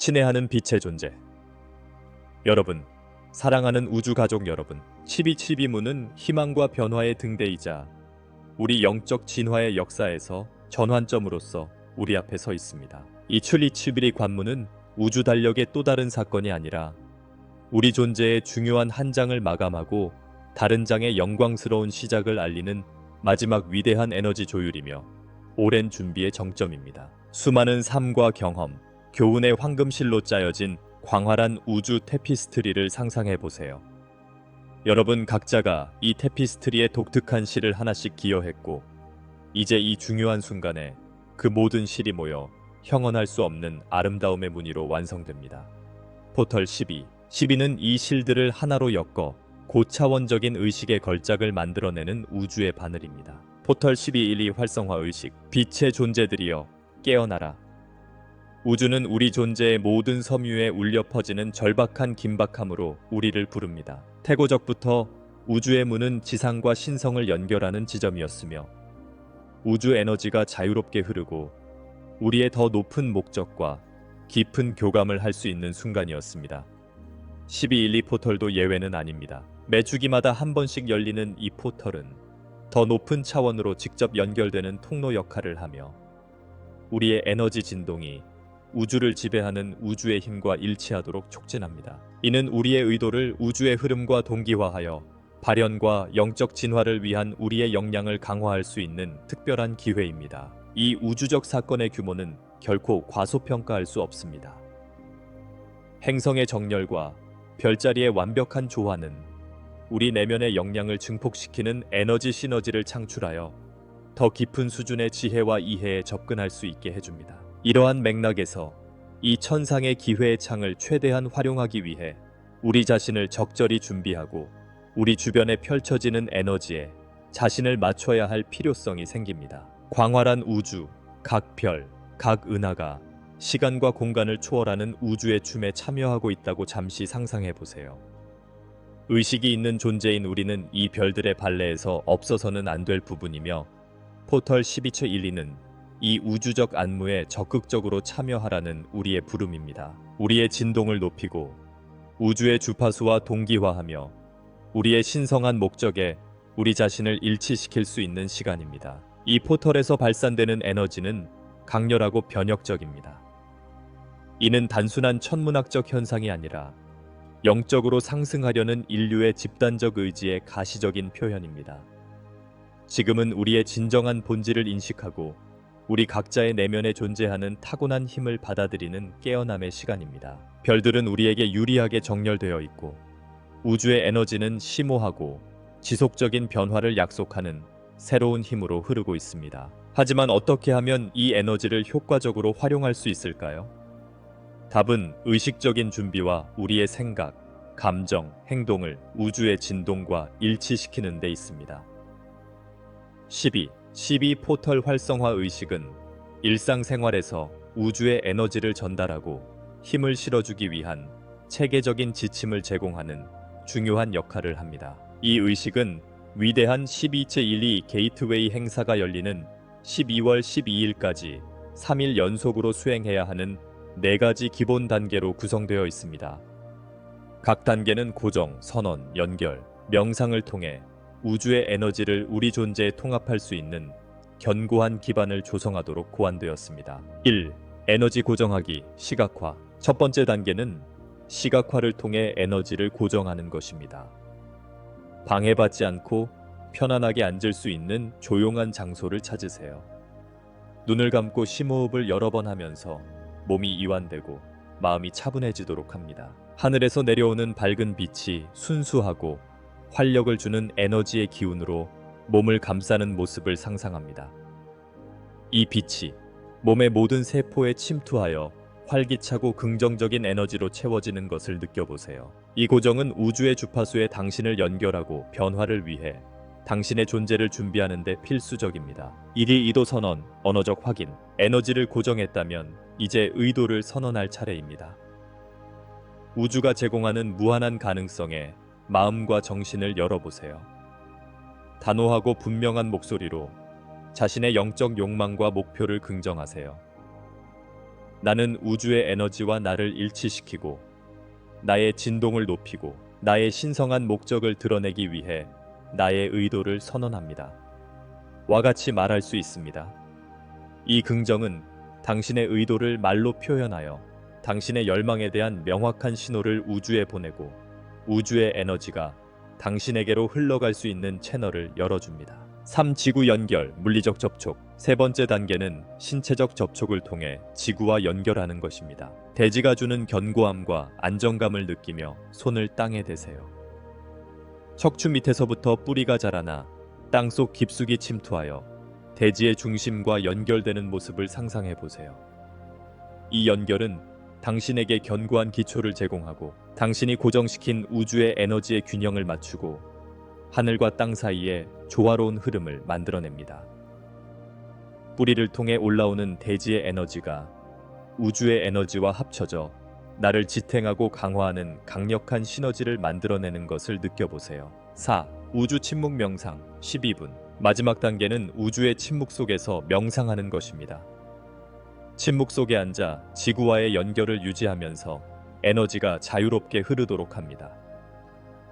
친애하는 빛의 존재. 여러분, 사랑하는 우주 가족 여러분, 12.12문은 희망과 변화의 등대이자 우리 영적 진화의 역사에서 전환점으로서 우리 앞에 서 있습니다. 이 12.11 관문은 우주 달력의 또 다른 사건이 아니라 우리 존재의 중요한 한 장을 마감하고 다른 장의 영광스러운 시작을 알리는 마지막 위대한 에너지 조율이며 오랜 준비의 정점입니다. 수많은 삶과 경험, 교훈의 황금실로 짜여진 광활한 우주 테피스트리를 상상해 보세요. 여러분 각자가 이 테피스트리의 독특한 실을 하나씩 기여했고, 이제 이 중요한 순간에 그 모든 실이 모여 형언할 수 없는 아름다움의 무늬로 완성됩니다. 포털 12. 12는 이 실들을 하나로 엮어 고차원적인 의식의 걸작을 만들어내는 우주의 바늘입니다. 포털 12.12 활성화 의식. 빛의 존재들이여 깨어나라. 우주는 우리 존재의 모든 섬유에 울려 퍼지는 절박한 긴박함으로 우리를 부릅니다. 태고적부터 우주의 문은 지상과 신성을 연결하는 지점이었으며, 우주 에너지가 자유롭게 흐르고 우리의 더 높은 목적과 깊은 교감을 할 수 있는 순간이었습니다. 12.12 포털도 예외는 아닙니다. 매주기마다 한 번씩 열리는 이 포털은 더 높은 차원으로 직접 연결되는 통로 역할을 하며, 우리의 에너지 진동이 우주를 지배하는 우주의 힘과 일치하도록 촉진합니다. 이는 우리의 의도를 우주의 흐름과 동기화하여 발현과 영적 진화를 위한 우리의 역량을 강화할 수 있는 특별한 기회입니다. 이 우주적 사건의 규모는 결코 과소평가할 수 없습니다. 행성의 정렬과 별자리의 완벽한 조화는 우리 내면의 역량을 증폭시키는 에너지 시너지를 창출하여 더 깊은 수준의 지혜와 이해에 접근할 수 있게 해줍니다. 이러한 맥락에서 이 천상의 기회의 창을 최대한 활용하기 위해 우리 자신을 적절히 준비하고 우리 주변에 펼쳐지는 에너지에 자신을 맞춰야 할 필요성이 생깁니다. 광활한 우주, 각 별, 각 은하가 시간과 공간을 초월하는 우주의 춤에 참여하고 있다고 잠시 상상해 보세요. 의식이 있는 존재인 우리는 이 별들의 발레에서 없어서는 안 될 부분이며, 포털 12.12는 이 우주적 안무에 적극적으로 참여하라는 우리의 부름입니다. 우리의 진동을 높이고 우주의 주파수와 동기화하며 우리의 신성한 목적에 우리 자신을 일치시킬 수 있는 시간입니다. 이 포털에서 발산되는 에너지는 강렬하고 변혁적입니다. 이는 단순한 천문학적 현상이 아니라 영적으로 상승하려는 인류의 집단적 의지의 가시적인 표현입니다. 지금은 우리의 진정한 본질을 인식하고 우리 각자의 내면에 존재하는 타고난 힘을 받아들이는 깨어남의 시간입니다. 별들은 우리에게 유리하게 정렬되어 있고, 우주의 에너지는 심오하고 지속적인 변화를 약속하는 새로운 힘으로 흐르고 있습니다. 하지만 어떻게 하면 이 에너지를 효과적으로 활용할 수 있을까요? 답은 의식적인 준비와 우리의 생각, 감정, 행동을 우주의 진동과 일치시키는 데 있습니다. 12 포털 활성화 의식은 일상생활에서 우주의 에너지를 전달하고 힘을 실어주기 위한 체계적인 지침을 제공하는 중요한 역할을 합니다. 이 의식은 위대한 12.12 게이트웨이 행사가 열리는 12월 12일까지 3일 연속으로 수행해야 하는 4가지 기본 단계로 구성되어 있습니다. 각 단계는 고정, 선언, 연결, 명상을 통해 우주의 에너지를 우리 존재에 통합할 수 있는 견고한 기반을 조성하도록 고안되었습니다. 1. 에너지 고정하기, 시각화. 첫 번째 단계는 시각화를 통해 에너지를 고정하는 것입니다. 방해받지 않고 편안하게 앉을 수 있는 조용한 장소를 찾으세요. 눈을 감고 심호흡을 여러 번 하면서 몸이 이완되고 마음이 차분해지도록 합니다. 하늘에서 내려오는 밝은 빛이 순수하고 활력을 주는 에너지의 기운으로 몸을 감싸는 모습을 상상합니다. 이 빛이 몸의 모든 세포에 침투하여 활기차고 긍정적인 에너지로 채워지는 것을 느껴보세요. 이 고정은 우주의 주파수에 당신을 연결하고 변화를 위해 당신의 존재를 준비하는 데 필수적입니다. 1위 이도 선언, 언어적 확인. 에너지를 고정했다면 이제 의도를 선언할 차례입니다. 우주가 제공하는 무한한 가능성에 마음과 정신을 열어보세요. 단호하고 분명한 목소리로 자신의 영적 욕망과 목표를 긍정하세요. 나는 우주의 에너지와 나를 일치시키고 나의 진동을 높이고 나의 신성한 목적을 드러내기 위해 나의 의도를 선언합니다. 와 같이 말할 수 있습니다. 이 긍정은 당신의 의도를 말로 표현하여 당신의 열망에 대한 명확한 신호를 우주에 보내고 우주의 에너지가 당신에게로 흘러갈 수 있는 채널을 열어줍니다. 3. 지구 연결, 물리적 접촉. 세 번째 단계는 신체적 접촉을 통해 지구와 연결하는 것입니다. 대지가 주는 견고함과 안정감을 느끼며 손을 땅에 대세요. 척추 밑에서부터 뿌리가 자라나 땅속 깊숙이 침투하여 대지의 중심과 연결되는 모습을 상상해 보세요. 이 연결은 당신에게 견고한 기초를 제공하고 당신이 고정시킨 우주의 에너지의 균형을 맞추고 하늘과 땅 사이에 조화로운 흐름을 만들어냅니다. 뿌리를 통해 올라오는 대지의 에너지가 우주의 에너지와 합쳐져 나를 지탱하고 강화하는 강력한 시너지를 만들어내는 것을 느껴보세요. 4. 우주 침묵 명상 12분. 마지막 단계는 우주의 침묵 속에서 명상하는 것입니다. 침묵 속에 앉아 지구와의 연결을 유지하면서 에너지가 자유롭게 흐르도록 합니다.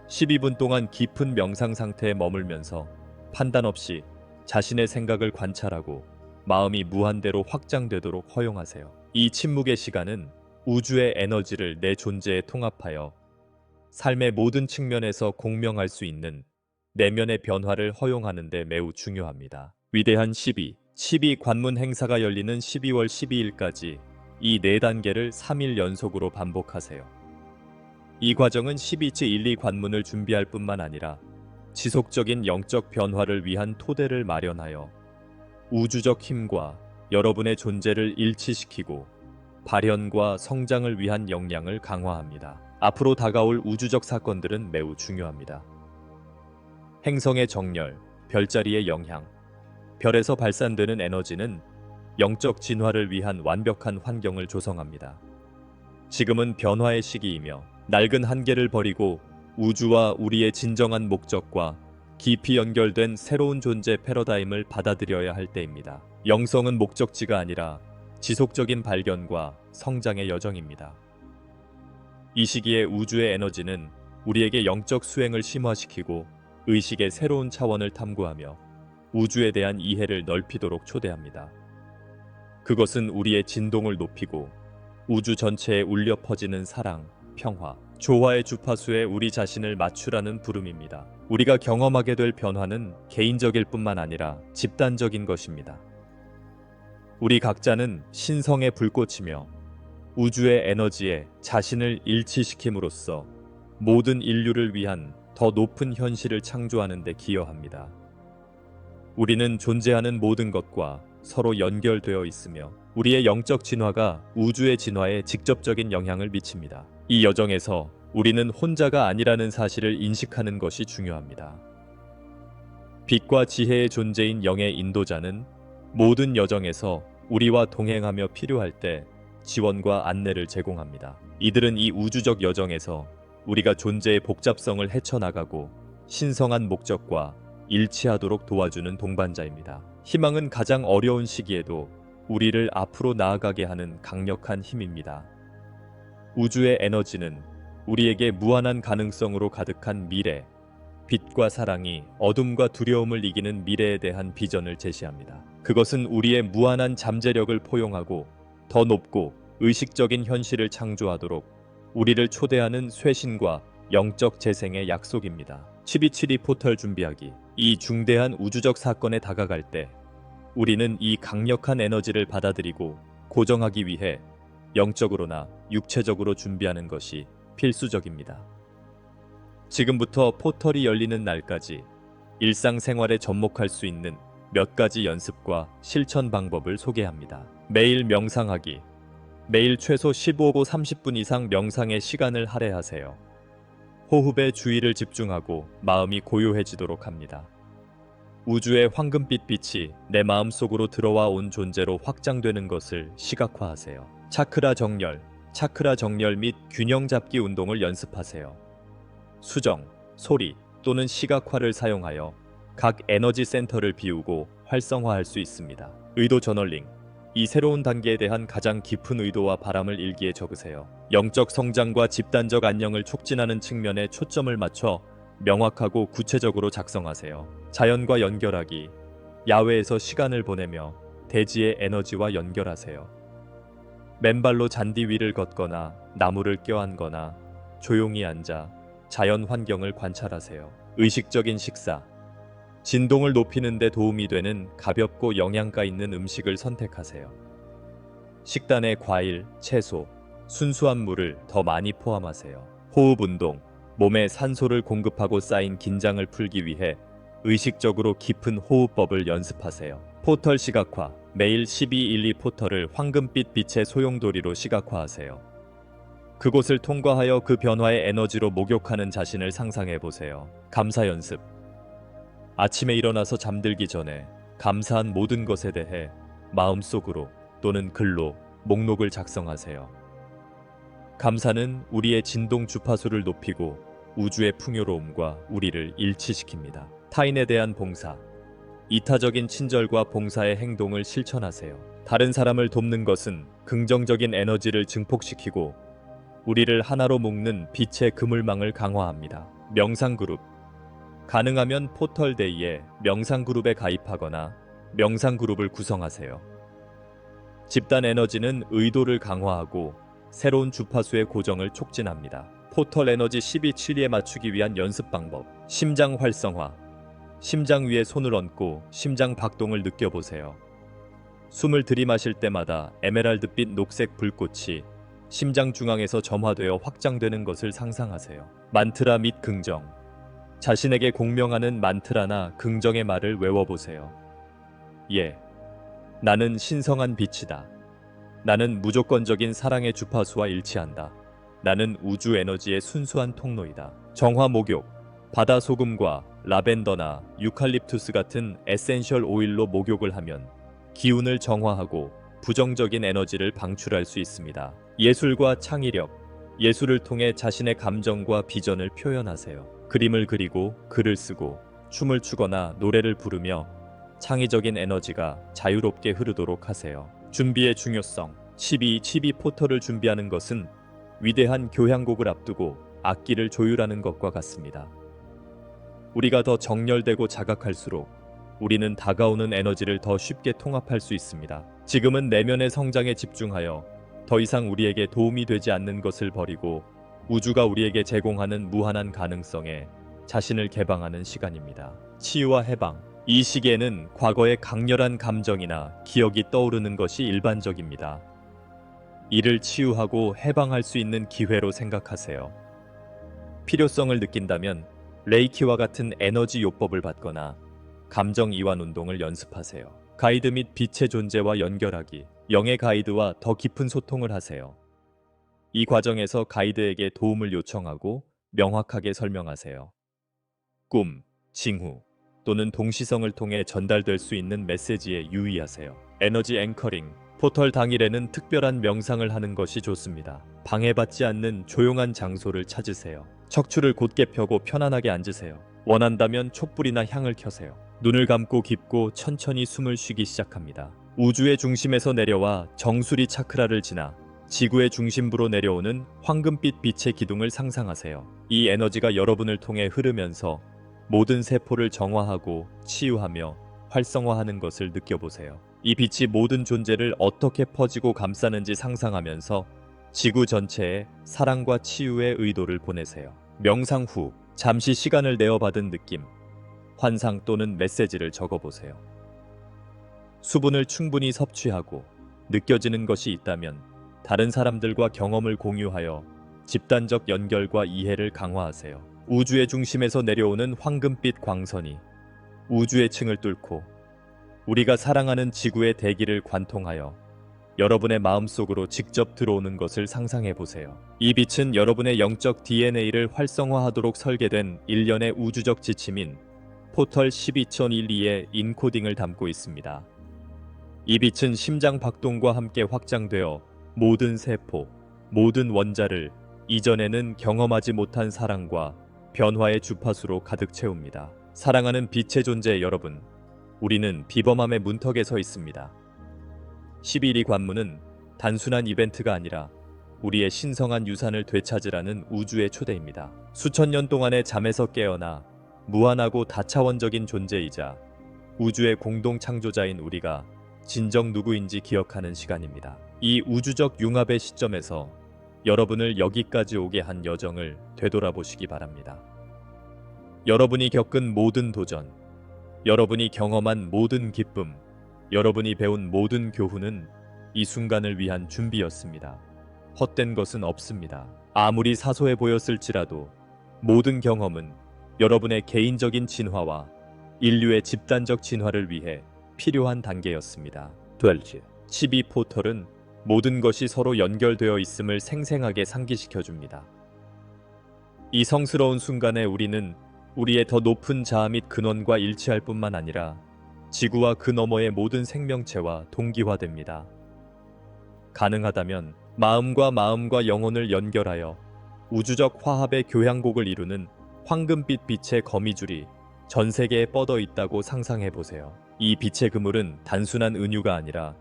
12분 동안 깊은 명상 상태에 머물면서 판단 없이 자신의 생각을 관찰하고 마음이 무한대로 확장되도록 허용하세요. 이 침묵의 시간은 우주의 에너지를 내 존재에 통합하여 삶의 모든 측면에서 공명할 수 있는 내면의 변화를 허용하는 데 매우 중요합니다. 위대한 12 관문 행사가 열리는 12월 12일까지 이 4단계를 3일 연속으로 반복하세요. 이 과정은 12-12 관문을 준비할 뿐만 아니라 지속적인 영적 변화를 위한 토대를 마련하여 우주적 힘과 여러분의 존재를 일치시키고 발현과 성장을 위한 역량을 강화합니다. 앞으로 다가올 우주적 사건들은 매우 중요합니다. 행성의 정렬, 별자리의 영향, 별에서 발산되는 에너지는 영적 진화를 위한 완벽한 환경을 조성합니다. 지금은 변화의 시기이며 낡은 한계를 버리고 우주와 우리의 진정한 목적과 깊이 연결된 새로운 존재 패러다임을 받아들여야 할 때입니다. 영성은 목적지가 아니라 지속적인 발견과 성장의 여정입니다. 이 시기에 우주의 에너지는 우리에게 영적 수행을 심화시키고 의식의 새로운 차원을 탐구하며 우주에 대한 이해를 넓히도록 초대합니다. 그것은 우리의 진동을 높이고 우주 전체에 울려 퍼지는 사랑, 평화, 조화의 주파수에 우리 자신을 맞추라는 부름입니다. 우리가 경험하게 될 변화는 개인적일 뿐만 아니라 집단적인 것입니다. 우리 각자는 신성의 불꽃이며 우주의 에너지에 자신을 일치시킴으로써 모든 인류를 위한 더 높은 현실을 창조하는 데 기여합니다. 우리는 존재하는 모든 것과 서로 연결되어 있으며 우리의 영적 진화가 우주의 진화에 직접적인 영향을 미칩니다. 이 여정에서 우리는 혼자가 아니라는 사실을 인식하는 것이 중요합니다. 빛과 지혜의 존재인 영의 인도자는 모든 여정에서 우리와 동행하며 필요할 때 지원과 안내를 제공합니다. 이들은 이 우주적 여정에서 우리가 존재의 복잡성을 헤쳐나가고 신성한 목적과 일치하도록 도와주는 동반자입니다. 희망은 가장 어려운 시기에도 우리를 앞으로 나아가게 하는 강력한 힘입니다. 우주의 에너지는 우리에게 무한한 가능성으로 가득한 미래, 빛과 사랑이 어둠과 두려움을 이기는 미래에 대한 비전을 제시합니다. 그것은 우리의 무한한 잠재력을 포용하고 더 높고 의식적인 현실을 창조하도록 우리를 초대하는 쇄신과 영적 재생의 약속입니다. 1272 포털 준비하기. 이 중대한 우주적 사건에 다가갈 때 우리는 이 강력한 에너지를 받아들이고 고정하기 위해 영적으로나 육체적으로 준비하는 것이 필수적입니다. 지금부터 포털이 열리는 날까지 일상생활에 접목할 수 있는 몇 가지 연습과 실천 방법을 소개합니다. 매일 명상하기. 매일 최소 15고 30분 이상 명상의 시간을 할애하세요. 호흡에 주의를 집중하고 마음이 고요해지도록 합니다. 우주의 황금빛 빛이 내 마음속으로 들어와 온 존재로 확장되는 것을 시각화하세요. 차크라 정렬 및 균형 잡기 운동을 연습하세요. 수정, 소리 또는 시각화를 사용하여 각 에너지 센터를 비우고 활성화할 수 있습니다. 의도 저널링. 이 새로운 단계에 대한 가장 깊은 의도와 바람을 일기에 적으세요. 영적 성장과 집단적 안녕을 촉진하는 측면에 초점을 맞춰 명확하고 구체적으로 작성하세요. 자연과 연결하기. 야외에서 시간을 보내며 대지의 에너지와 연결하세요. 맨발로 잔디 위를 걷거나 나무를 껴안거나 조용히 앉아 자연 환경을 관찰하세요. 의식적인 식사. 진동을 높이는 데 도움이 되는 가볍고 영양가 있는 음식을 선택하세요. 식단에 과일, 채소, 순수한 물을 더 많이 포함하세요. 호흡 운동. 몸에 산소를 공급하고 쌓인 긴장을 풀기 위해 의식적으로 깊은 호흡법을 연습하세요. 포털 시각화. 매일 1212 포털을 황금빛 빛의 소용돌이로 시각화하세요. 그곳을 통과하여 그 변화의 에너지로 목욕하는 자신을 상상해 보세요. 감사 연습. 아침에 일어나서 잠들기 전에 감사한 모든 것에 대해 마음속으로 또는 글로 목록을 작성하세요. 감사는 우리의 진동 주파수를 높이고 우주의 풍요로움과 우리를 일치시킵니다. 타인에 대한 봉사. 이타적인 친절과 봉사의 행동을 실천하세요. 다른 사람을 돕는 것은 긍정적인 에너지를 증폭시키고 우리를 하나로 묶는 빛의 그물망을 강화합니다. 명상그룹. 가능하면 포털데이에 명상그룹에 가입하거나 명상그룹을 구성하세요. 집단 에너지는 의도를 강화하고 새로운 주파수의 고정을 촉진합니다. 포털 에너지 12-7에 맞추기 위한 연습 방법. 심장 활성화. 심장 위에 손을 얹고 심장 박동을 느껴보세요. 숨을 들이마실 때마다 에메랄드빛 녹색 불꽃이 심장 중앙에서 점화되어 확장되는 것을 상상하세요. 만트라 및 긍정. 자신에게 공명하는 만트라나 긍정의 말을 외워보세요. 예. 나는 신성한 빛이다. 나는 무조건적인 사랑의 주파수와 일치한다. 나는 우주 에너지의 순수한 통로이다. 정화 목욕. 바다 소금과 라벤더나 유칼립투스 같은 에센셜 오일로 목욕을 하면 기운을 정화하고 부정적인 에너지를 방출할 수 있습니다. 예술과 창의력. 예술을 통해 자신의 감정과 비전을 표현하세요. 그림을 그리고 글을 쓰고 춤을 추거나 노래를 부르며 창의적인 에너지가 자유롭게 흐르도록 하세요. 준비의 중요성. 12 포털을 준비하는 것은 위대한 교향곡을 앞두고 악기를 조율하는 것과 같습니다. 우리가 더 정렬되고 자각할수록 우리는 다가오는 에너지를 더 쉽게 통합할 수 있습니다. 지금은 내면의 성장에 집중하여 더 이상 우리에게 도움이 되지 않는 것을 버리고 우주가 우리에게 제공하는 무한한 가능성에 자신을 개방하는 시간입니다. 치유와 해방. 이 시기에는 과거의 강렬한 감정이나 기억이 떠오르는 것이 일반적입니다. 이를 치유하고 해방할 수 있는 기회로 생각하세요. 필요성을 느낀다면 레이키와 같은 에너지 요법을 받거나 감정 이완 운동을 연습하세요. 가이드 및 빛의 존재와 연결하기. 영의 가이드와 더 깊은 소통을 하세요. 이 과정에서 가이드에게 도움을 요청하고 명확하게 설명하세요. 꿈, 징후 또는 동시성을 통해 전달될 수 있는 메시지에 유의하세요. 에너지 앵커링. 포털 당일에는 특별한 명상을 하는 것이 좋습니다. 방해받지 않는 조용한 장소를 찾으세요. 척추를 곧게 펴고 편안하게 앉으세요. 원한다면 촛불이나 향을 켜세요. 눈을 감고 깊고 천천히 숨을 쉬기 시작합니다. 우주의 중심에서 내려와 정수리 차크라를 지나 지구의 중심부로 내려오는 황금빛 빛의 기둥을 상상하세요. 이 에너지가 여러분을 통해 흐르면서 모든 세포를 정화하고 치유하며 활성화하는 것을 느껴보세요. 이 빛이 모든 존재를 어떻게 퍼지고 감싸는지 상상하면서 지구 전체에 사랑과 치유의 의도를 보내세요. 명상 후 잠시 시간을 내어 받은 느낌, 환상 또는 메시지를 적어보세요. 수분을 충분히 섭취하고 느껴지는 것이 있다면 다른 사람들과 경험을 공유하여 집단적 연결과 이해를 강화하세요. 우주의 중심에서 내려오는 황금빛 광선이 우주의 층을 뚫고 우리가 사랑하는 지구의 대기를 관통하여 여러분의 마음속으로 직접 들어오는 것을 상상해 보세요. 이 빛은 여러분의 영적 DNA를 활성화하도록 설계된 일련의 우주적 지침인 포털 12012의 인코딩을 담고 있습니다. 이 빛은 심장 박동과 함께 확장되어 모든 세포, 모든 원자를 이전에는 경험하지 못한 사랑과 변화의 주파수로 가득 채웁니다. 사랑하는 빛의 존재 여러분, 우리는 비범함의 문턱에 서 있습니다. 11위 관문은 단순한 이벤트가 아니라 우리의 신성한 유산을 되찾으라는 우주의 초대입니다. 수천 년 동안의 잠에서 깨어나 무한하고 다차원적인 존재이자 우주의 공동 창조자인 우리가 진정 누구인지 기억하는 시간입니다. 이 우주적 융합의 시점에서 여러분을 여기까지 오게 한 여정을 되돌아보시기 바랍니다. 여러분이 겪은 모든 도전, 여러분이 경험한 모든 기쁨, 여러분이 배운 모든 교훈은 이 순간을 위한 준비였습니다. 헛된 것은 없습니다. 아무리 사소해 보였을지라도 모든 경험은 여러분의 개인적인 진화와 인류의 집단적 진화를 위해 필요한 단계였습니다. 12 포털은 모든 것이 서로 연결되어 있음을 생생하게 상기시켜줍니다. 이 성스러운 순간에 우리는 우리의 더 높은 자아 및 근원과 일치할 뿐만 아니라 지구와 그 너머의 모든 생명체와 동기화됩니다. 가능하다면 마음과 영혼을 연결하여 우주적 화합의 교향곡을 이루는 황금빛 빛의 거미줄이 전 세계에 뻗어 있다고 상상해 보세요. 이 빛의 그물은 단순한 은유가 아니라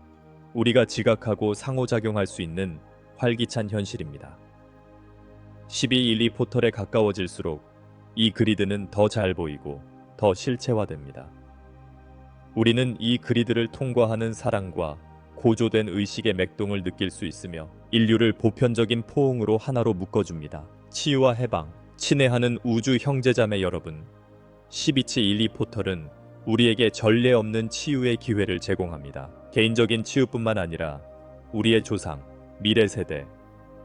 우리가 지각하고 상호작용할 수 있는 활기찬 현실입니다. 12 포털에 가까워질수록 이 그리드는 더 잘 보이고 더 실체화됩니다. 우리는 이 그리드를 통과하는 사랑과 고조된 의식의 맥동을 느낄 수 있으며 인류를 보편적인 포옹으로 하나로 묶어줍니다. 치유와 해방, 친애하는 우주 형제자매 여러분, 12 포털은 우리에게 전례 없는 치유의 기회를 제공합니다. 개인적인 치유뿐만 아니라 우리의 조상, 미래 세대,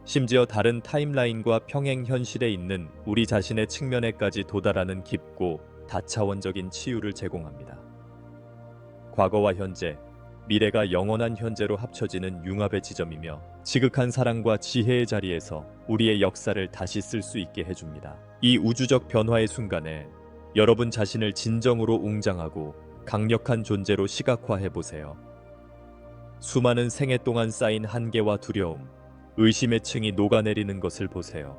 심지어 다른 타임라인과 평행 현실에 있는 우리 자신의 측면에까지 도달하는 깊고 다차원적인 치유를 제공합니다. 과거와 현재, 미래가 영원한 현재로 합쳐지는 융합의 지점이며 지극한 사랑과 지혜의 자리에서 우리의 역사를 다시 쓸 수 있게 해줍니다. 이 우주적 변화의 순간에 여러분 자신을 진정으로 웅장하고 강력한 존재로 시각화해보세요. 수많은 생애 동안 쌓인 한계와 두려움, 의심의 층이 녹아내리는 것을 보세요.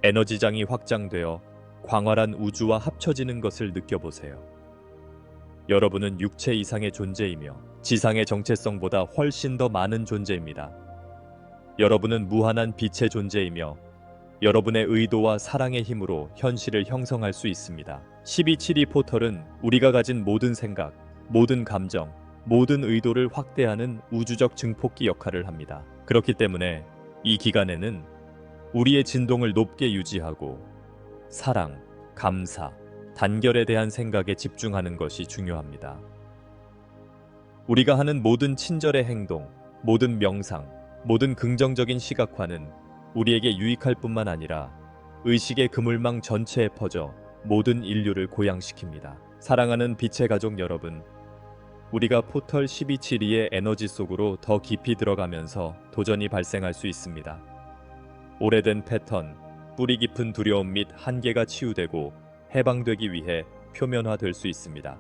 에너지장이 확장되어 광활한 우주와 합쳐지는 것을 느껴보세요. 여러분은 육체 이상의 존재이며 지상의 정체성보다 훨씬 더 많은 존재입니다. 여러분은 무한한 빛의 존재이며 여러분의 의도와 사랑의 힘으로 현실을 형성할 수 있습니다. 12 포털은 우리가 가진 모든 생각, 모든 감정, 모든 의도를 확대하는 우주적 증폭기 역할을 합니다. 그렇기 때문에 이 기간에는 우리의 진동을 높게 유지하고 사랑, 감사, 단결에 대한 생각에 집중하는 것이 중요합니다. 우리가 하는 모든 친절의 행동, 모든 명상, 모든 긍정적인 시각화는 우리에게 유익할 뿐만 아니라 의식의 그물망 전체에 퍼져 모든 인류를 고양시킵니다. 사랑하는 빛의 가족 여러분, 우리가 포털 1272의 에너지 속으로 더 깊이 들어가면서 도전이 발생할 수 있습니다. 오래된 패턴, 뿌리 깊은 두려움 및 한계가 치유되고 해방되기 위해 표면화될 수 있습니다.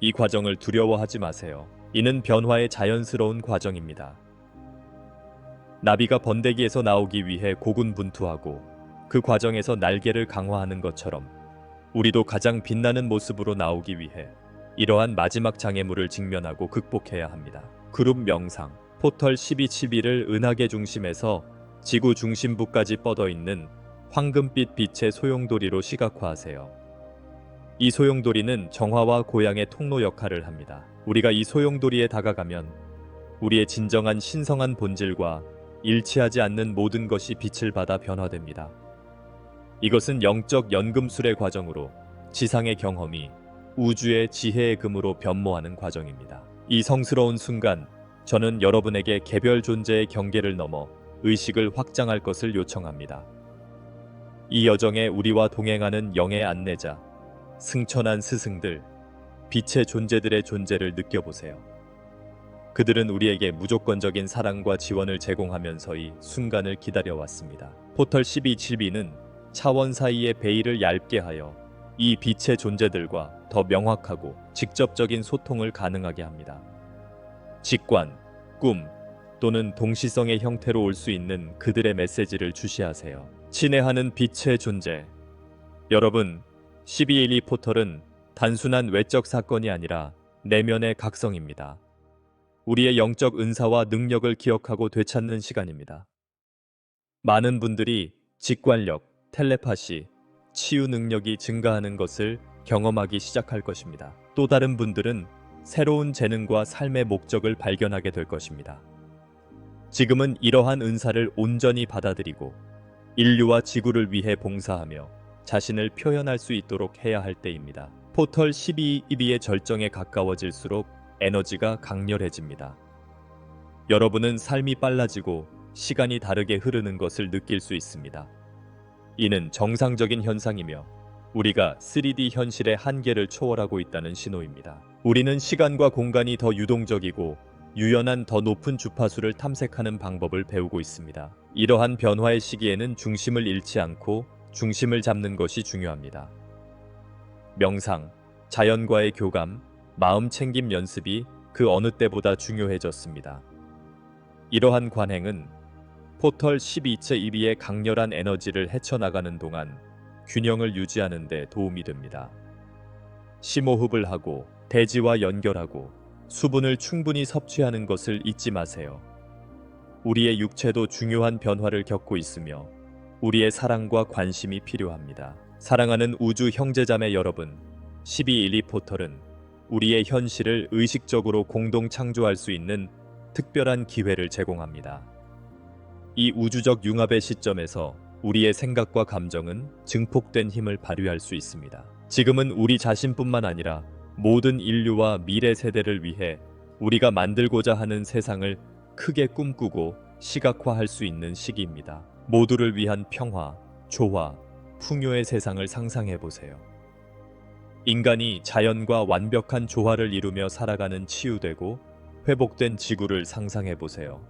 이 과정을 두려워하지 마세요. 이는 변화의 자연스러운 과정입니다. 나비가 번데기에서 나오기 위해 고군분투하고 그 과정에서 날개를 강화하는 것처럼 우리도 가장 빛나는 모습으로 나오기 위해 이러한 마지막 장애물을 직면하고 극복해야 합니다. 그룹 명상, 포털 1272를 은하계 중심에서 지구 중심부까지 뻗어있는 황금빛 빛의 소용돌이로 시각화하세요. 이 소용돌이는 정화와 고양의 통로 역할을 합니다. 우리가 이 소용돌이에 다가가면 우리의 진정한 신성한 본질과 일치하지 않는 모든 것이 빛을 받아 변화됩니다. 이것은 영적 연금술의 과정으로 지상의 경험이 우주의 지혜의 금으로 변모하는 과정입니다. 이 성스러운 순간, 저는 여러분에게 개별 존재의 경계를 넘어 의식을 확장할 것을 요청합니다. 이 여정에 우리와 동행하는 영의 안내자, 승천한 스승들, 빛의 존재들의 존재를 느껴보세요. 그들은 우리에게 무조건적인 사랑과 지원을 제공하면서 이 순간을 기다려왔습니다. 포털 1272는 차원 사이의 베일을 얇게 하여 이 빛의 존재들과 더 명확하고 직접적인 소통을 가능하게 합니다. 직관, 꿈 또는 동시성의 형태로 올 수 있는 그들의 메시지를 주시하세요. 친애하는 빛의 존재. 여러분, 12 포털은 단순한 외적 사건이 아니라 내면의 각성입니다. 우리의 영적 은사와 능력을 기억하고 되찾는 시간입니다. 많은 분들이 직관력, 텔레파시, 치유 능력이 증가하는 것을 경험하기 시작할 것입니다. 또 다른 분들은 새로운 재능과 삶의 목적을 발견하게 될 것입니다. 지금은 이러한 은사를 온전히 받아들이고 인류와 지구를 위해 봉사하며 자신을 표현할 수 있도록 해야 할 때입니다. 포털 12의 절정에 가까워질수록 에너지가 강렬해집니다. 여러분은 삶이 빨라지고 시간이 다르게 흐르는 것을 느낄 수 있습니다. 이는 정상적인 현상이며 우리가 3D 현실의 한계를 초월하고 있다는 신호입니다. 우리는 시간과 공간이 더 유동적이고 유연한 더 높은 주파수를 탐색하는 방법을 배우고 있습니다. 이러한 변화의 시기에는 중심을 잃지 않고 중심을 잡는 것이 중요합니다. 명상, 자연과의 교감, 마음 챙김 연습이 그 어느 때보다 중요해졌습니다. 이러한 관행은 포털 12.2의 강렬한 에너지를 헤쳐나가는 동안 균형을 유지하는 데 도움이 됩니다. 심호흡을 하고 대지와 연결하고 수분을 충분히 섭취하는 것을 잊지 마세요. 우리의 육체도 중요한 변화를 겪고 있으며 우리의 사랑과 관심이 필요합니다. 사랑하는 우주 형제자매 여러분, 12.12 포털은 우리의 현실을 의식적으로 공동 창조할 수 있는 특별한 기회를 제공합니다. 이 우주적 융합의 시점에서 우리의 생각과 감정은 증폭된 힘을 발휘할 수 있습니다. 지금은 우리 자신뿐만 아니라 모든 인류와 미래 세대를 위해 우리가 만들고자 하는 세상을 크게 꿈꾸고 시각화할 수 있는 시기입니다. 모두를 위한 평화, 조화, 풍요의 세상을 상상해 보세요. 인간이 자연과 완벽한 조화를 이루며 살아가는 치유되고 회복된 지구를 상상해 보세요.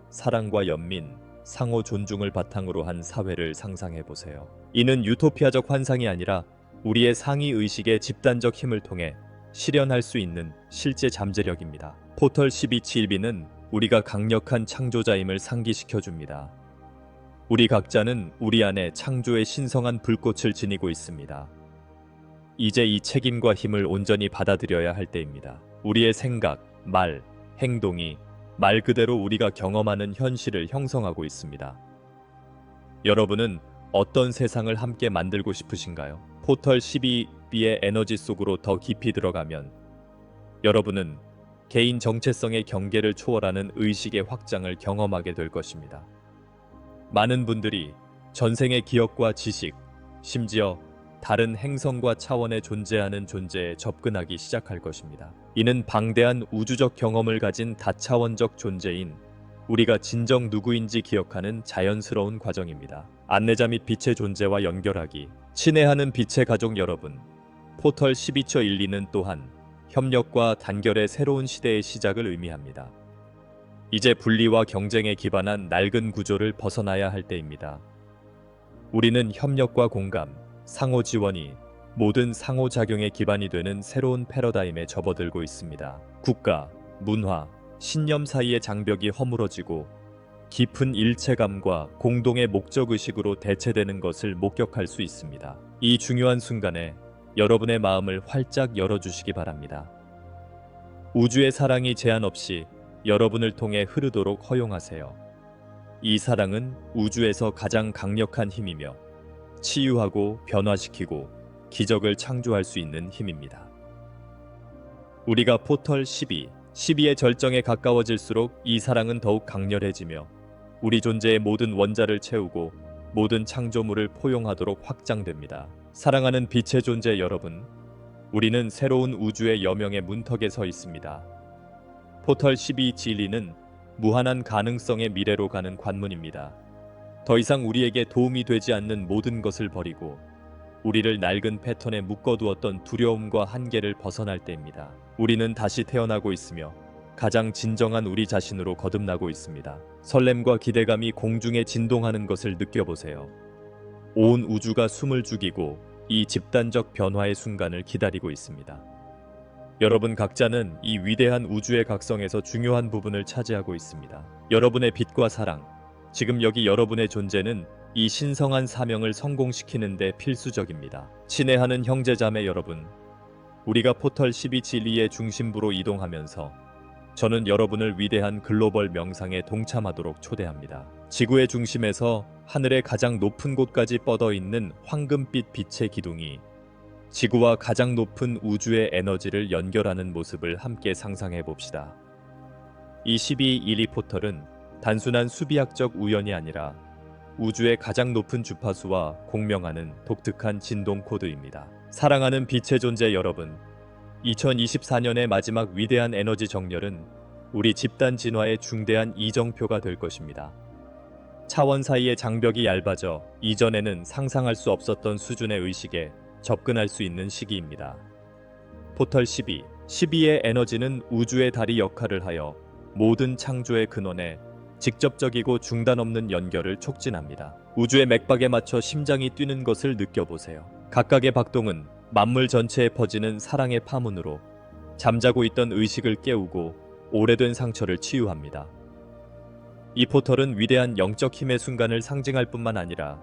사랑과 연민, 상호 존중을 바탕으로 한 사회를 상상해 보세요. 이는 유토피아적 환상이 아니라 우리의 상위 의식의 집단적 힘을 통해 실현할 수 있는 실제 잠재력입니다. 포털 12.7b는 우리가 강력한 창조자임을 상기시켜 줍니다. 우리 각자는 우리 안에 창조의 신성한 불꽃을 지니고 있습니다. 이제 이 책임과 힘을 온전히 받아들여야 할 때입니다. 우리의 생각, 말, 행동이 말 그대로 우리가 경험하는 현실을 형성하고 있습니다. 여러분은 어떤 세상을 함께 만들고 싶으신가요? 포털 12b의 에너지 속으로 더 깊이 들어가면 여러분은 개인 정체성의 경계를 초월하는 의식의 확장을 경험하게 될 것입니다. 많은 분들이 전생의 기억과 지식, 심지어 다른 행성과 차원에 존재하는 존재에 접근하기 시작할 것입니다. 이는 방대한 우주적 경험을 가진 다차원적 존재인 우리가 진정 누구인지 기억하는 자연스러운 과정입니다. 안내자 및 빛의 존재와 연결하기. 친애하는 빛의 가족 여러분, 포털 12.12는 또한 협력과 단결의 새로운 시대의 시작을 의미합니다. 이제 분리와 경쟁에 기반한 낡은 구조를 벗어나야 할 때입니다. 우리는 협력과 공감, 상호 지원이 모든 상호작용의 기반이 되는 새로운 패러다임에 접어들고 있습니다. 국가, 문화, 신념 사이의 장벽이 허물어지고 깊은 일체감과 공동의 목적의식으로 대체되는 것을 목격할 수 있습니다. 이 중요한 순간에 여러분의 마음을 활짝 열어주시기 바랍니다. 우주의 사랑이 제한 없이 여러분을 통해 흐르도록 허용하세요. 이 사랑은 우주에서 가장 강력한 힘이며 치유하고 변화시키고 기적을 창조할 수 있는 힘입니다. 우리가 포털 12의 절정에 가까워질수록 이 사랑은 더욱 강렬해지며 우리 존재의 모든 원자를 채우고 모든 창조물을 포용하도록 확장됩니다. 사랑하는 빛의 존재 여러분, 우리는 새로운 우주의 여명의 문턱에 서 있습니다. 포털 12 진리는 무한한 가능성의 미래로 가는 관문입니다. 더 이상 우리에게 도움이 되지 않는 모든 것을 버리고 우리를 낡은 패턴에 묶어두었던 두려움과 한계를 벗어날 때입니다. 우리는 다시 태어나고 있으며 가장 진정한 우리 자신으로 거듭나고 있습니다. 설렘과 기대감이 공중에 진동하는 것을 느껴보세요. 온 우주가 숨을 죽이고 이 집단적 변화의 순간을 기다리고 있습니다. 여러분 각자는 이 위대한 우주의 각성에서 중요한 부분을 차지하고 있습니다. 여러분의 빛과 사랑, 지금 여기 여러분의 존재는 이 신성한 사명을 성공시키는 데 필수적입니다. 친애하는 형제자매 여러분, 우리가 포털 12 진리의 중심부로 이동하면서 저는 여러분을 위대한 글로벌 명상에 동참하도록 초대합니다. 지구의 중심에서 하늘의 가장 높은 곳까지 뻗어 있는 황금빛 빛의 기둥이 지구와 가장 높은 우주의 에너지를 연결하는 모습을 함께 상상해 봅시다. 이 12.12 포털은 단순한 수비학적 우연이 아니라 우주의 가장 높은 주파수와 공명하는 독특한 진동 코드입니다. 사랑하는 빛의 존재 여러분, 2024년의 마지막 위대한 에너지 정렬은 우리 집단 진화의 중대한 이정표가 될 것입니다. 차원 사이의 장벽이 얇아져 이전에는 상상할 수 없었던 수준의 의식에 접근할 수 있는 시기입니다. 포털 12, 12의 에너지는 우주의 다리 역할을 하여 모든 창조의 근원에 직접적이고 중단 없는 연결을 촉진합니다. 우주의 맥박에 맞춰 심장이 뛰는 것을 느껴보세요. 각각의 박동은 만물 전체에 퍼지는 사랑의 파문으로 잠자고 있던 의식을 깨우고 오래된 상처를 치유합니다. 이 포털은 위대한 영적 힘의 순간을 상징할 뿐만 아니라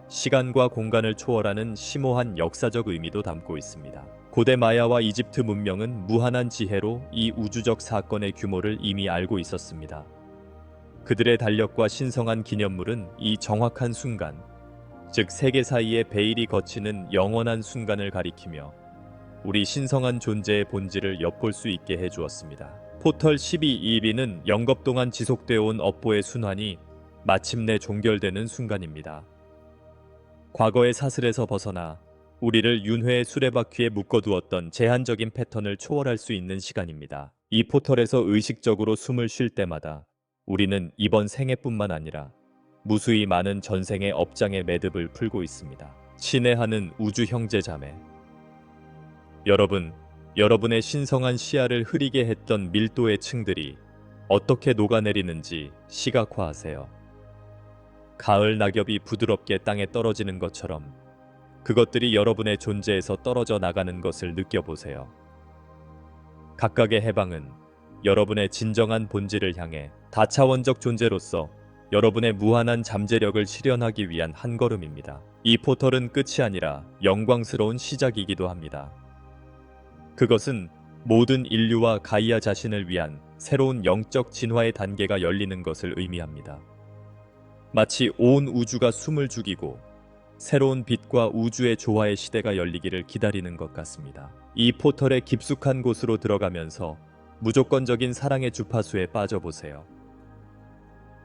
시간과 공간을 초월하는 심오한 역사적 의미도 담고 있습니다. 고대 마야와 이집트 문명은 무한한 지혜로 이 우주적 사건의 규모를 이미 알고 있었습니다. 그들의 달력과 신성한 기념물은 이 정확한 순간, 즉 세계 사이의 베일이 거치는 영원한 순간을 가리키며 우리 신성한 존재의 본질을 엿볼 수 있게 해주었습니다. 포털 12.12는 영겁 동안 지속되어 온 업보의 순환이 마침내 종결되는 순간입니다. 과거의 사슬에서 벗어나 우리를 윤회의 수레바퀴에 묶어두었던 제한적인 패턴을 초월할 수 있는 시간입니다. 이 포털에서 의식적으로 숨을 쉴 때마다 우리는 이번 생애뿐만 아니라 무수히 많은 전생의 업장의 매듭을 풀고 있습니다. 친애하는 우주 형제 자매 여러분, 여러분의 신성한 시야를 흐리게 했던 밀도의 층들이 어떻게 녹아내리는지 시각화하세요. 가을 낙엽이 부드럽게 땅에 떨어지는 것처럼 그것들이 여러분의 존재에서 떨어져 나가는 것을 느껴보세요. 각각의 해방은 여러분의 진정한 본질을 향해 다차원적 존재로서 여러분의 무한한 잠재력을 실현하기 위한 한 걸음입니다. 이 포털은 끝이 아니라 영광스러운 시작이기도 합니다. 그것은 모든 인류와 가이아 자신을 위한 새로운 영적 진화의 단계가 열리는 것을 의미합니다. 마치 온 우주가 숨을 죽이고 새로운 빛과 우주의 조화의 시대가 열리기를 기다리는 것 같습니다. 이 포털의 깊숙한 곳으로 들어가면서 무조건적인 사랑의 주파수에 빠져보세요.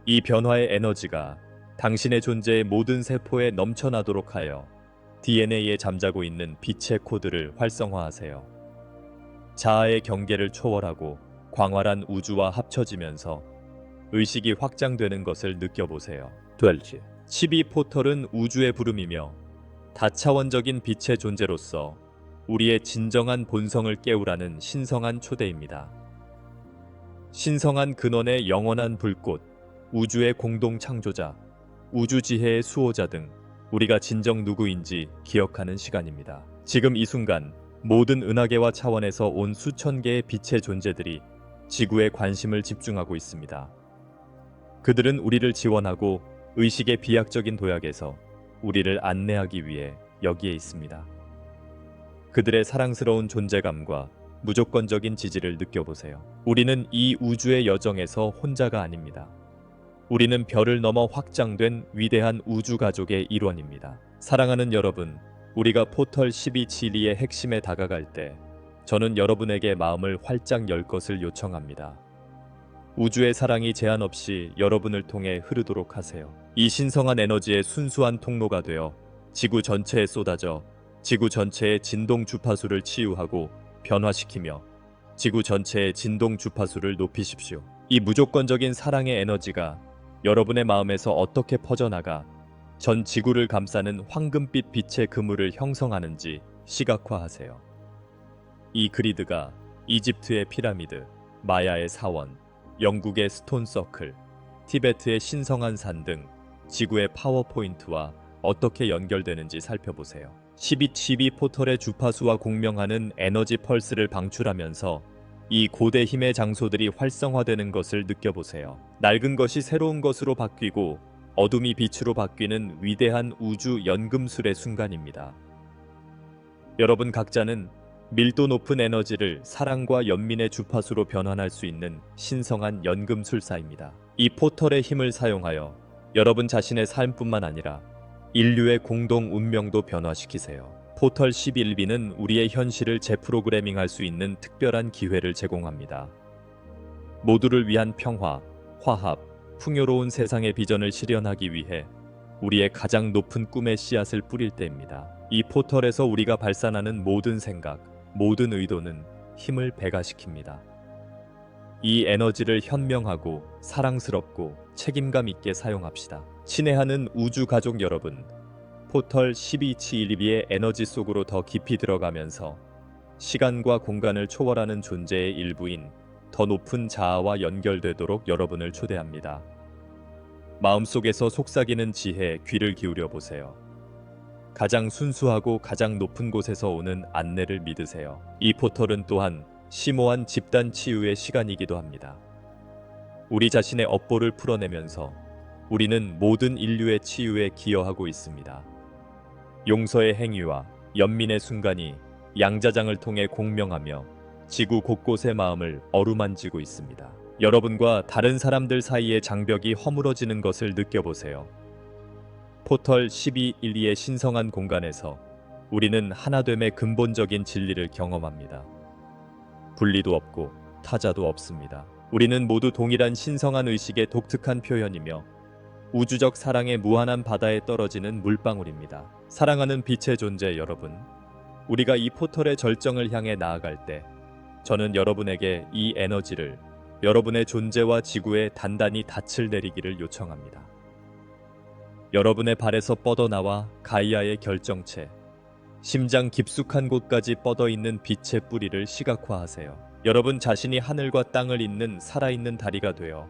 이 변화의 에너지가 당신의 존재의 모든 세포에 넘쳐나도록 하여 DNA에 잠자고 있는 빛의 코드를 활성화하세요. 자아의 경계를 초월하고 광활한 우주와 합쳐지면서 의식이 확장되는 것을 느껴보세요. 12 포털은 우주의 부름이며 다차원적인 빛의 존재로서 우리의 진정한 본성을 깨우라는 신성한 초대입니다. 신성한 근원의 영원한 불꽃, 우주의 공동 창조자, 우주 지혜의 수호자 등 우리가 진정 누구인지 기억하는 시간입니다. 지금 이 순간 모든 은하계와 차원에서 온 수천 개의 빛의 존재들이 지구에 관심을 집중하고 있습니다. 그들은 우리를 지원하고 의식의 비약적인 도약에서 우리를 안내하기 위해 여기에 있습니다. 그들의 사랑스러운 존재감과 무조건적인 지지를 느껴보세요. 우리는 이 우주의 여정에서 혼자가 아닙니다. 우리는 별을 넘어 확장된 위대한 우주 가족의 일원입니다. 사랑하는 여러분, 우리가 포털 12.72의 핵심에 다가갈 때 저는 여러분에게 마음을 활짝 열 것을 요청합니다. 우주의 사랑이 제한 없이 여러분을 통해 흐르도록 하세요. 이 신성한 에너지의 순수한 통로가 되어 지구 전체에 쏟아져 지구 전체의 진동 주파수를 치유하고 변화시키며 지구 전체의 진동 주파수를 높이십시오. 이 무조건적인 사랑의 에너지가 여러분의 마음에서 어떻게 퍼져나가 전 지구를 감싸는 황금빛 빛의 그물을 형성하는지 시각화하세요. 이 그리드가 이집트의 피라미드, 마야의 사원, 영국의 스톤 서클, 티베트의 신성한 산 등 지구의 파워포인트와 어떻게 연결되는지 살펴보세요. 12 포털의 주파수와 공명하는 에너지 펄스를 방출하면서 이 고대 힘의 장소들이 활성화되는 것을 느껴보세요. 낡은 것이 새로운 것으로 바뀌고 어둠이 빛으로 바뀌는 위대한 우주 연금술의 순간입니다. 여러분 각자는 밀도 높은 에너지를 사랑과 연민의 주파수로 변환할 수 있는 신성한 연금술사입니다. 이 포털의 힘을 사용하여 여러분 자신의 삶뿐만 아니라 인류의 공동 운명도 변화시키세요. 포털 11B는 우리의 현실을 재프로그래밍할 수 있는 특별한 기회를 제공합니다. 모두를 위한 평화, 화합, 풍요로운 세상의 비전을 실현하기 위해 우리의 가장 높은 꿈의 씨앗을 뿌릴 때입니다. 이 포털에서 우리가 발산하는 모든 생각, 모든 의도는 힘을 배가시킵니다. 이 에너지를 현명하고 사랑스럽고 책임감 있게 사용합시다. 친애하는 우주 가족 여러분, 포털 1271B의 에너지 속으로 더 깊이 들어가면서 시간과 공간을 초월하는 존재의 일부인 더 높은 자아와 연결되도록 여러분을 초대합니다. 마음속에서 속삭이는 지혜에 귀를 기울여 보세요. 가장 순수하고 가장 높은 곳에서 오는 안내를 믿으세요. 이 포털은 또한 심오한 집단 치유의 시간이기도 합니다. 우리 자신의 업보를 풀어내면서 우리는 모든 인류의 치유에 기여하고 있습니다. 용서의 행위와 연민의 순간이 양자장을 통해 공명하며 지구 곳곳의 마음을 어루만지고 있습니다. 여러분과 다른 사람들 사이의 장벽이 허물어지는 것을 느껴보세요. 포털 1212의 신성한 공간에서 우리는 하나됨의 근본적인 진리를 경험합니다. 분리도 없고 타자도 없습니다. 우리는 모두 동일한 신성한 의식의 독특한 표현이며 우주적 사랑의 무한한 바다에 떨어지는 물방울입니다. 사랑하는 빛의 존재 여러분, 우리가 이 포털의 절정을 향해 나아갈 때 저는 여러분에게 이 에너지를 여러분의 존재와 지구에 단단히 닻을 내리기를 요청합니다. 여러분의 발에서 뻗어나와 가이아의 결정체, 심장 깊숙한 곳까지 뻗어있는 빛의 뿌리를 시각화하세요. 여러분 자신이 하늘과 땅을 잇는 살아있는 다리가 되어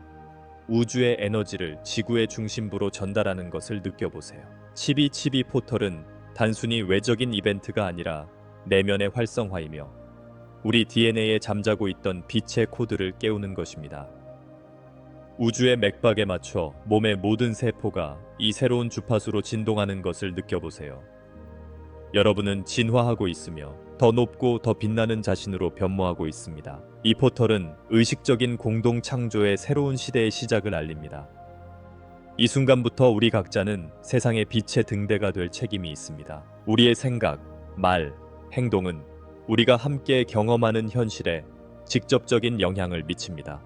우주의 에너지를 지구의 중심부로 전달하는 것을 느껴보세요. 치비치비 포털은 단순히 외적인 이벤트가 아니라 내면의 활성화이며 우리 DNA에 잠자고 있던 빛의 코드를 깨우는 것입니다. 우주의 맥박에 맞춰 몸의 모든 세포가 이 새로운 주파수로 진동하는 것을 느껴보세요. 여러분은 진화하고 있으며 더 높고 더 빛나는 자신으로 변모하고 있습니다. 이 포털은 의식적인 공동 창조의 새로운 시대의 시작을 알립니다. 이 순간부터 우리 각자는 세상의 빛의 등대가 될 책임이 있습니다. 우리의 생각, 말, 행동은 우리가 함께 경험하는 현실에 직접적인 영향을 미칩니다.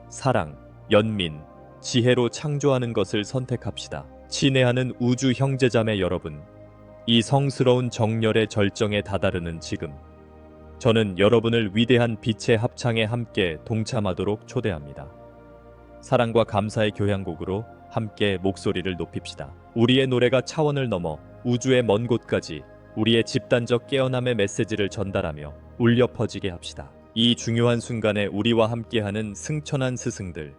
사랑, 연민, 지혜로 창조하는 것을 선택합시다. 친애하는 우주 형제자매 여러분, 이 성스러운 정열의 절정에 다다르는 지금, 저는 여러분을 위대한 빛의 합창에 함께 동참하도록 초대합니다. 사랑과 감사의 교향곡으로 함께 목소리를 높입시다. 우리의 노래가 차원을 넘어 우주의 먼 곳까지 우리의 집단적 깨어남의 메시지를 전달하며 울려 퍼지게 합시다. 이 중요한 순간에 우리와 함께하는 승천한 스승들,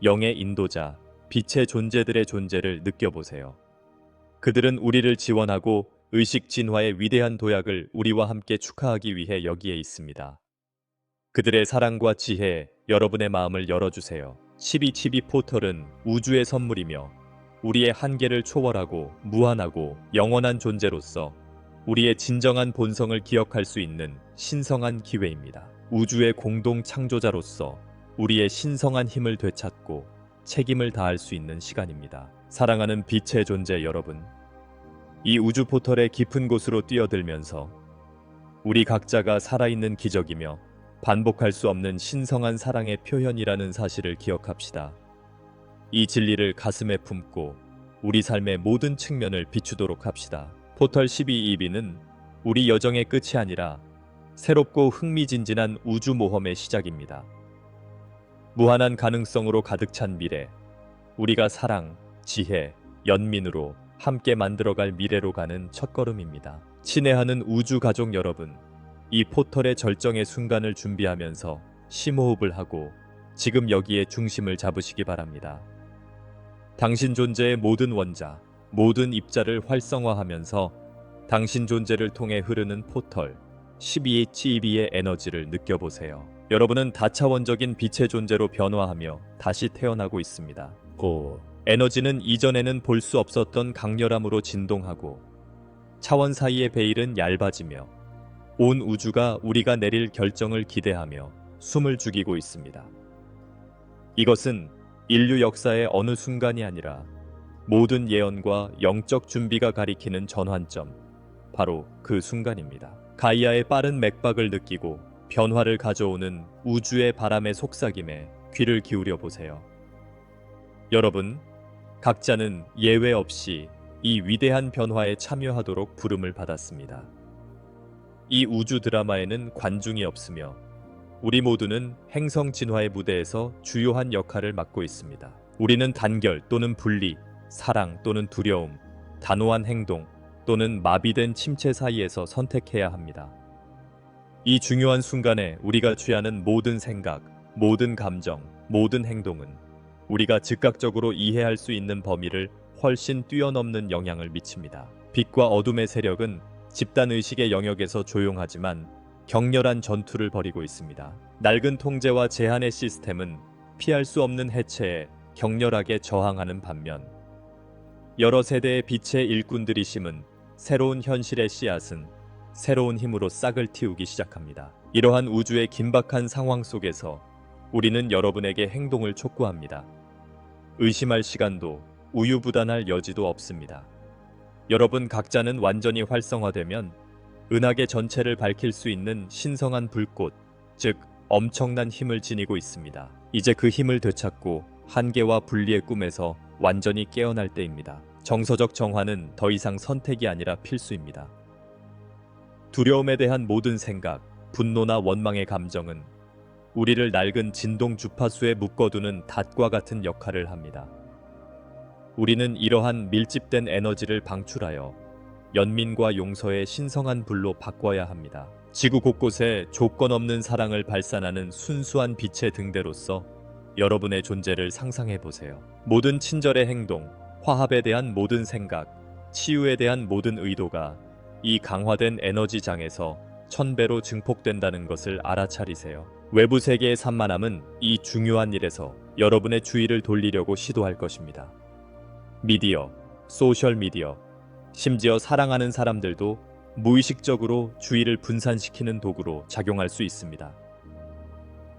영의 인도자, 빛의 존재들의 존재를 느껴보세요. 그들은 우리를 지원하고 의식 진화의 위대한 도약을 우리와 함께 축하하기 위해 여기에 있습니다. 그들의 사랑과 지혜에 여러분의 마음을 열어주세요. 치비치비 포털은 우주의 선물이며 우리의 한계를 초월하고 무한하고 영원한 존재로서 우리의 진정한 본성을 기억할 수 있는 신성한 기회입니다. 우주의 공동 창조자로서 우리의 신성한 힘을 되찾고 책임을 다할 수 있는 시간입니다. 사랑하는 빛의 존재 여러분, 이 우주 포털의 깊은 곳으로 뛰어들면서 우리 각자가 살아있는 기적이며 반복할 수 없는 신성한 사랑의 표현이라는 사실을 기억합시다. 이 진리를 가슴에 품고 우리 삶의 모든 측면을 비추도록 합시다. 포털 12EB는 우리 여정의 끝이 아니라 새롭고 흥미진진한 우주 모험의 시작입니다. 무한한 가능성으로 가득 찬 미래, 우리가 사랑, 지혜, 연민으로 함께 만들어갈 미래로 가는 첫걸음입니다. 친애하는 우주 가족 여러분, 이 포털의 절정의 순간을 준비하면서 심호흡을 하고 지금 여기에 중심을 잡으시기 바랍니다. 당신 존재의 모든 원자, 모든 입자를 활성화하면서 당신 존재를 통해 흐르는 포털 12HEB의 에너지를 느껴보세요. 여러분은 다차원적인 빛의 존재로 변화하며 다시 태어나고 있습니다. 에너지는 이전에는 볼 수 없었던 강렬함으로 진동하고 차원 사이의 베일은 얇아지며 온 우주가 우리가 내릴 결정을 기대하며 숨을 죽이고 있습니다. 이것은 인류 역사의 어느 순간이 아니라 모든 예언과 영적 준비가 가리키는 전환점, 바로 그 순간입니다. 가이아의 빠른 맥박을 느끼고 변화를 가져오는 우주의 바람의 속삭임에 귀를 기울여 보세요. 여러분, 각자는 예외 없이 이 위대한 변화에 참여하도록 부름을 받았습니다. 이 우주 드라마에는 관중이 없으며 우리 모두는 행성 진화의 무대에서 주요한 역할을 맡고 있습니다. 우리는 단결 또는 분리, 사랑 또는 두려움, 단호한 행동 또는 마비된 침체 사이에서 선택해야 합니다. 이 중요한 순간에 우리가 취하는 모든 생각, 모든 감정, 모든 행동은 우리가 즉각적으로 이해할 수 있는 범위를 훨씬 뛰어넘는 영향을 미칩니다. 빛과 어둠의 세력은 집단의식의 영역에서 조용하지만 격렬한 전투를 벌이고 있습니다. 낡은 통제와 제한의 시스템은 피할 수 없는 해체에 격렬하게 저항하는 반면 여러 세대의 빛의 일꾼들이 심은 새로운 현실의 씨앗은 새로운 힘으로 싹을 틔우기 시작합니다. 이러한 우주의 긴박한 상황 속에서 우리는 여러분에게 행동을 촉구합니다. 의심할 시간도 우유부단할 여지도 없습니다. 여러분 각자는 완전히 활성화되면 은하계 전체를 밝힐 수 있는 신성한 불꽃, 즉 엄청난 힘을 지니고 있습니다. 이제 그 힘을 되찾고 한계와 분리의 꿈에서 완전히 깨어날 때입니다. 정서적 정화는 더 이상 선택이 아니라 필수입니다. 두려움에 대한 모든 생각, 분노나 원망의 감정은 우리를 낡은 진동 주파수에 묶어두는 닷과 같은 역할을 합니다. 우리는 이러한 밀집된 에너지를 방출하여 연민과 용서의 신성한 불로 바꿔야 합니다. 지구 곳곳에 조건 없는 사랑을 발산하는 순수한 빛의 등대로서 여러분의 존재를 상상해 보세요. 모든 친절의 행동, 화합에 대한 모든 생각, 치유에 대한 모든 의도가 이 강화된 에너지장에서 1000배로 증폭된다는 것을 알아차리세요. 외부 세계의 산만함은 이 중요한 일에서 여러분의 주의를 돌리려고 시도할 것입니다. 미디어, 소셜미디어, 심지어 사랑하는 사람들도 무의식적으로 주의를 분산시키는 도구로 작용할 수 있습니다.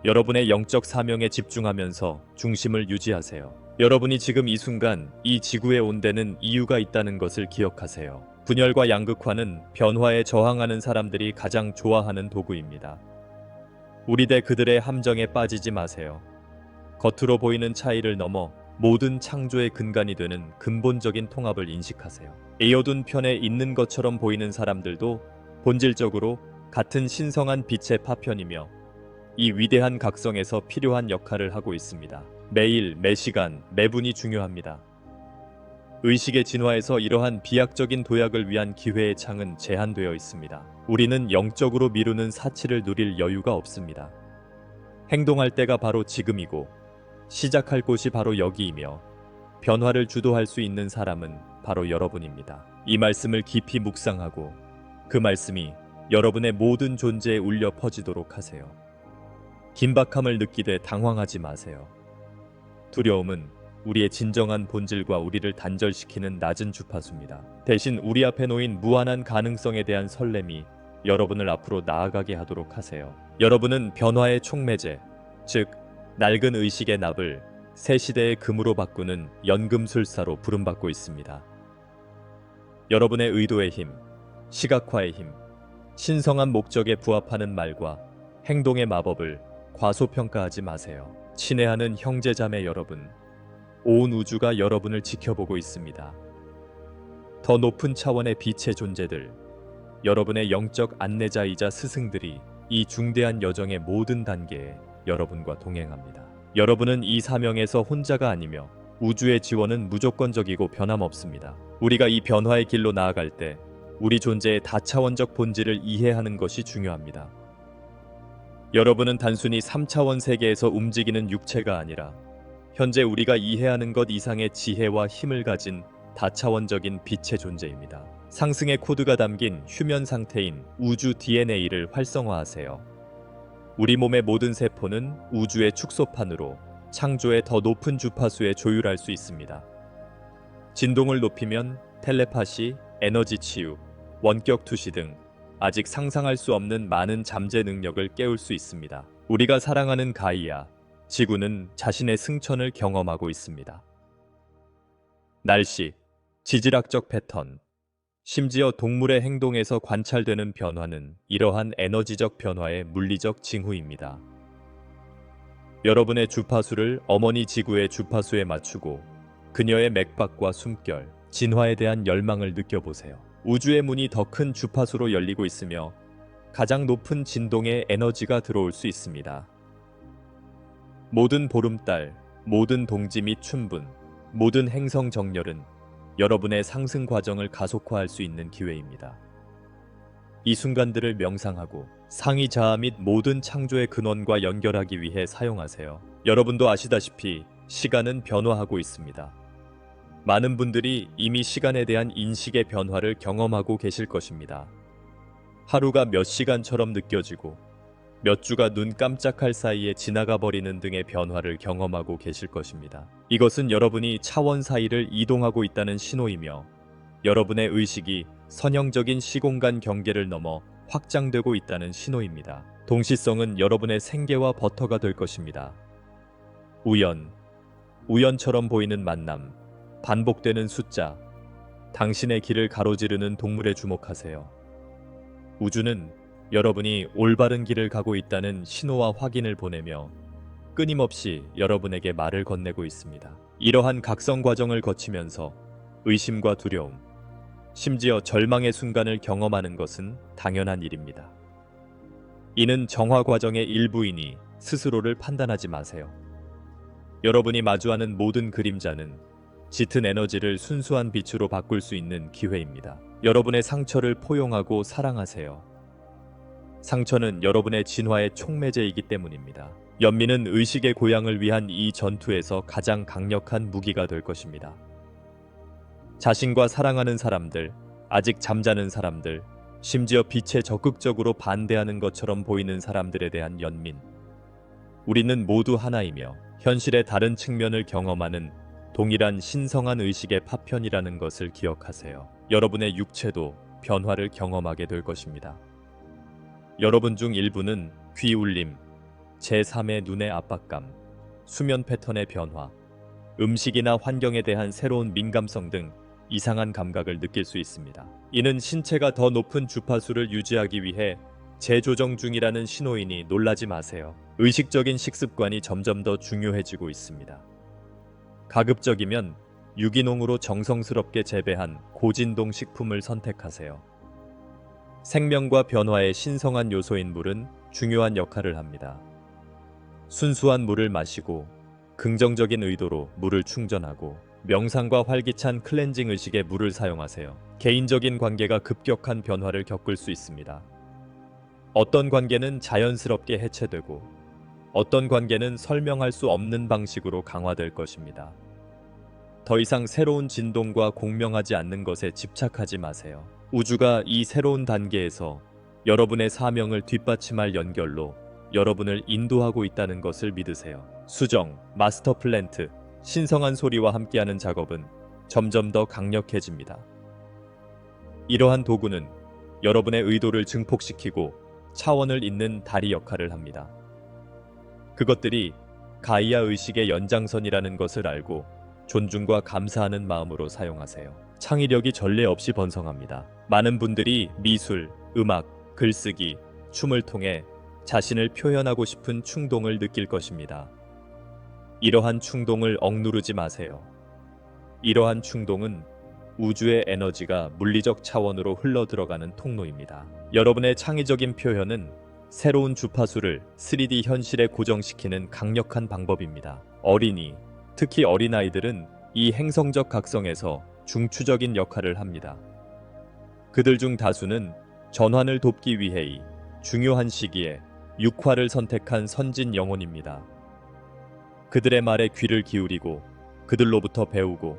여러분의 영적 사명에 집중하면서 중심을 유지하세요. 여러분이 지금 이 순간 이 지구에 온 데는 이유가 있다는 것을 기억하세요. 분열과 양극화는 변화에 저항하는 사람들이 가장 좋아하는 도구입니다. 우리대 그들의 함정에 빠지지 마세요. 겉으로 보이는 차이를 넘어 모든 창조의 근간이 되는 근본적인 통합을 인식하세요. 에어둔 편에 있는 것처럼 보이는 사람들도 본질적으로 같은 신성한 빛의 파편이며 이 위대한 각성에서 필요한 역할을 하고 있습니다. 매일, 매시간, 매분이 중요합니다. 의식의 진화에서 이러한 비약적인 도약을 위한 기회의 창은 제한되어 있습니다. 우리는 영적으로 미루는 사치를 누릴 여유가 없습니다. 행동할 때가 바로 지금이고 시작할 곳이 바로 여기이며 변화를 주도할 수 있는 사람은 바로 여러분입니다. 이 말씀을 깊이 묵상하고 그 말씀이 여러분의 모든 존재에 울려 퍼지도록 하세요. 긴박함을 느끼되 당황하지 마세요. 두려움은 우리의 진정한 본질과 우리를 단절시키는 낮은 주파수입니다. 대신 우리 앞에 놓인 무한한 가능성에 대한 설렘이 여러분을 앞으로 나아가게 하도록 하세요. 여러분은 변화의 촉매제, 즉 낡은 의식의 납을 새 시대의 금으로 바꾸는 연금술사로 부름받고 있습니다. 여러분의 의도의 힘, 시각화의 힘, 신성한 목적에 부합하는 말과 행동의 마법을 과소평가하지 마세요. 친애하는 형제자매 여러분, 온 우주가 여러분을 지켜보고 있습니다. 더 높은 차원의 빛의 존재들, 여러분의 영적 안내자이자 스승들이 이 중대한 여정의 모든 단계에 여러분과 동행합니다. 여러분은 이 사명에서 혼자가 아니며 우주의 지원은 무조건적이고 변함없습니다. 우리가 이 변화의 길로 나아갈 때 우리 존재의 다차원적 본질을 이해하는 것이 중요합니다. 여러분은 단순히 3차원 세계에서 움직이는 육체가 아니라 현재 우리가 이해하는 것 이상의 지혜와 힘을 가진 다차원적인 빛의 존재입니다. 상승의 코드가 담긴 휴면 상태인 우주 DNA를 활성화하세요. 우리 몸의 모든 세포는 우주의 축소판으로 창조의 더 높은 주파수에 조율할 수 있습니다. 진동을 높이면 텔레파시, 에너지 치유, 원격 투시 등 아직 상상할 수 없는 많은 잠재 능력을 깨울 수 있습니다. 우리가 사랑하는 가이아, 지구는 자신의 승천을 경험하고 있습니다. 날씨, 지질학적 패턴, 심지어 동물의 행동에서 관찰되는 변화는 이러한 에너지적 변화의 물리적 징후입니다. 여러분의 주파수를 어머니 지구의 주파수에 맞추고 그녀의 맥박과 숨결, 진화에 대한 열망을 느껴보세요. 우주의 문이 더 큰 주파수로 열리고 있으며 가장 높은 진동의 에너지가 들어올 수 있습니다. 모든 보름달, 모든 동지 및 춘분, 모든 행성 정렬은 여러분의 상승 과정을 가속화할 수 있는 기회입니다. 이 순간들을 명상하고 상위 자아 및 모든 창조의 근원과 연결하기 위해 사용하세요. 여러분도 아시다시피 시간은 변화하고 있습니다. 많은 분들이 이미 시간에 대한 인식의 변화를 경험하고 계실 것입니다. 하루가 몇 시간처럼 느껴지고 몇 주가 눈 깜짝할 사이에 지나가 버리는 등의 변화를 경험하고 계실 것입니다. 이것은 여러분이 차원 사이를 이동하고 있다는 신호이며 여러분의 의식이 선형적인 시공간 경계를 넘어 확장되고 있다는 신호입니다. 동시성은 여러분의 생계와 버터가 될 것입니다. 우연처럼 보이는 만남, 반복되는 숫자, 당신의 길을 가로지르는 동물에 주목하세요. 우주는 여러분이 올바른 길을 가고 있다는 신호와 확인을 보내며 끊임없이 여러분에게 말을 건네고 있습니다. 이러한 각성 과정을 거치면서 의심과 두려움, 심지어 절망의 순간을 경험하는 것은 당연한 일입니다. 이는 정화 과정의 일부이니 스스로를 판단하지 마세요. 여러분이 마주하는 모든 그림자는 짙은 에너지를 순수한 빛으로 바꿀 수 있는 기회입니다. 여러분의 상처를 포용하고 사랑하세요. 상처는 여러분의 진화의 촉매제이기 때문입니다. 연민은 의식의 고양을 위한 이 전투에서 가장 강력한 무기가 될 것입니다. 자신과 사랑하는 사람들, 아직 잠자는 사람들, 심지어 빛에 적극적으로 반대하는 것처럼 보이는 사람들에 대한 연민. 우리는 모두 하나이며 현실의 다른 측면을 경험하는 동일한 신성한 의식의 파편이라는 것을 기억하세요. 여러분의 육체도 변화를 경험하게 될 것입니다. 여러분 중 일부는 귀 울림, 제3의 눈의 압박감, 수면 패턴의 변화, 음식이나 환경에 대한 새로운 민감성 등 이상한 감각을 느낄 수 있습니다. 이는 신체가 더 높은 주파수를 유지하기 위해 재조정 중이라는 신호이니 놀라지 마세요. 의식적인 식습관이 점점 더 중요해지고 있습니다. 가급적이면 유기농으로 정성스럽게 재배한 고진동 식품을 선택하세요. 생명과 변화의 신성한 요소인 물은 중요한 역할을 합니다. 순수한 물을 마시고 긍정적인 의도로 물을 충전하고 명상과 활기찬 클렌징 의식의 물을 사용하세요. 개인적인 관계가 급격한 변화를 겪을 수 있습니다. 어떤 관계는 자연스럽게 해체되고 어떤 관계는 설명할 수 없는 방식으로 강화될 것입니다. 더 이상 새로운 진동과 공명하지 않는 것에 집착하지 마세요. 우주가 이 새로운 단계에서 여러분의 사명을 뒷받침할 연결로 여러분을 인도하고 있다는 것을 믿으세요. 수정, 마스터 플랜트, 신성한 소리와 함께하는 작업은 점점 더 강력해집니다. 이러한 도구는 여러분의 의도를 증폭시키고 차원을 잇는 다리 역할을 합니다. 그것들이 가이아 의식의 연장선이라는 것을 알고 존중과 감사하는 마음으로 사용하세요. 창의력이 전례 없이 번성합니다. 많은 분들이 미술, 음악, 글쓰기, 춤을 통해 자신을 표현하고 싶은 충동을 느낄 것입니다. 이러한 충동을 억누르지 마세요. 이러한 충동은 우주의 에너지가 물리적 차원으로 흘러들어가는 통로입니다. 여러분의 창의적인 표현은 새로운 주파수를 3D 현실에 고정시키는 강력한 방법입니다. 어린이, 특히 어린아이들은 이 행성적 각성에서 중추적인 역할을 합니다. 그들 중 다수는 전환을 돕기 위해 이 중요한 시기에 육화를 선택한 선진 영혼입니다. 그들의 말에 귀를 기울이고 그들로부터 배우고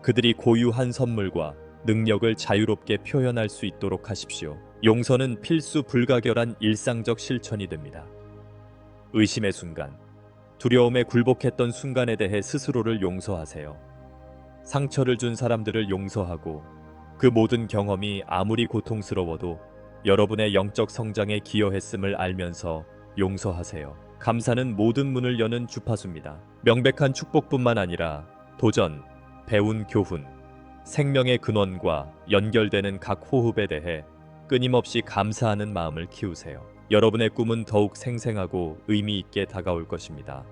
그들이 고유한 선물과 능력을 자유롭게 표현할 수 있도록 하십시오. 용서는 필수 불가결한 일상적 실천이 됩니다. 의심의 순간, 두려움에 굴복했던 순간에 대해 스스로를 용서하세요. 상처를 준 사람들을 용서하고 그 모든 경험이 아무리 고통스러워도 여러분의 영적 성장에 기여했음을 알면서 용서하세요. 감사는 모든 문을 여는 주파수입니다. 명백한 축복뿐만 아니라 도전, 배운 교훈, 생명의 근원과 연결되는 각 호흡에 대해 끊임없이 감사하는 마음을 키우세요. 여러분의 꿈은 더욱 생생하고 의미 있게 다가올 것입니다.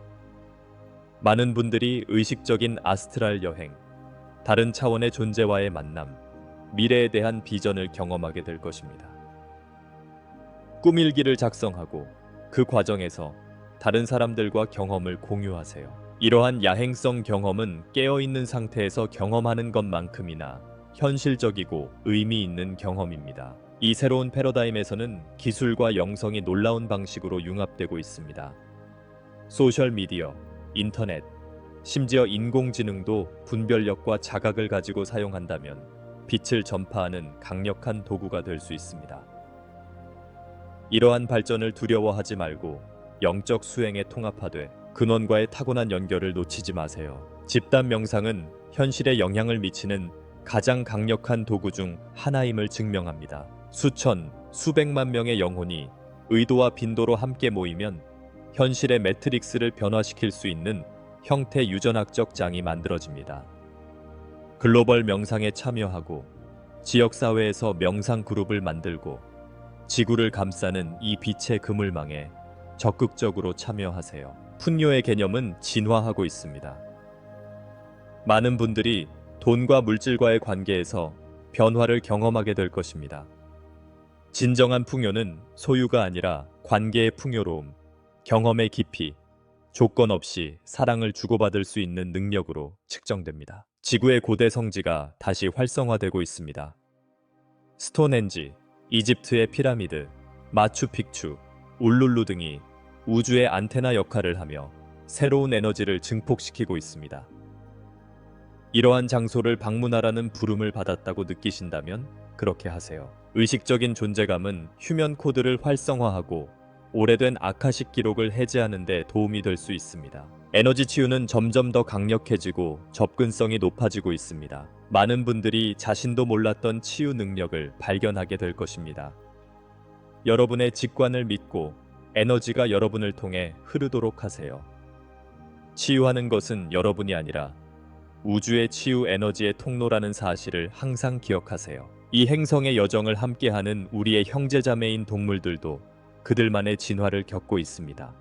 많은 분들이 의식적인 아스트랄 여행, 다른 차원의 존재와의 만남, 미래에 대한 비전을 경험하게 될 것입니다. 꿈일기를 작성하고 그 과정에서 다른 사람들과 경험을 공유하세요. 이러한 야행성 경험은 깨어있는 상태에서 경험하는 것만큼이나 현실적이고 의미 있는 경험입니다. 이 새로운 패러다임에서는 기술과 영성이 놀라운 방식으로 융합되고 있습니다. 소셜미디어, 인터넷, 심지어 인공지능도 분별력과 자각을 가지고 사용한다면 빛을 전파하는 강력한 도구가 될 수 있습니다. 이러한 발전을 두려워하지 말고 영적 수행에 통합하되 근원과의 타고난 연결을 놓치지 마세요. 집단 명상은 현실에 영향을 미치는 가장 강력한 도구 중 하나임을 증명합니다. 수천, 수백만 명의 영혼이 의도와 빈도로 함께 모이면 현실의 매트릭스를 변화시킬 수 있는 형태 유전학적 장이 만들어집니다. 글로벌 명상에 참여하고 지역사회에서 명상 그룹을 만들고 지구를 감싸는 이 빛의 그물망에 적극적으로 참여하세요. 풍요의 개념은 진화하고 있습니다. 많은 분들이 돈과 물질과의 관계에서 변화를 경험하게 될 것입니다. 진정한 풍요는 소유가 아니라 관계의 풍요로움, 경험의 깊이, 조건 없이 사랑을 주고받을 수 있는 능력으로 측정됩니다. 지구의 고대 성지가 다시 활성화되고 있습니다. 스톤헨지, 이집트의 피라미드, 마추픽추, 울룰루 등이 우주의 안테나 역할을 하며 새로운 에너지를 증폭시키고 있습니다. 이러한 장소를 방문하라는 부름을 받았다고 느끼신다면 그렇게 하세요. 의식적인 존재감은 휴면 코드를 활성화하고 오래된 아카식 기록을 해제하는 데 도움이 될 수 있습니다. 에너지 치유는 점점 더 강력해지고 접근성이 높아지고 있습니다. 많은 분들이 자신도 몰랐던 치유 능력을 발견하게 될 것입니다. 여러분의 직관을 믿고 에너지가 여러분을 통해 흐르도록 하세요. 치유하는 것은 여러분이 아니라 우주의 치유 에너지의 통로라는 사실을 항상 기억하세요. 이 행성의 여정을 함께하는 우리의 형제자매인 동물들도 그들만의 진화를 겪고 있습니다.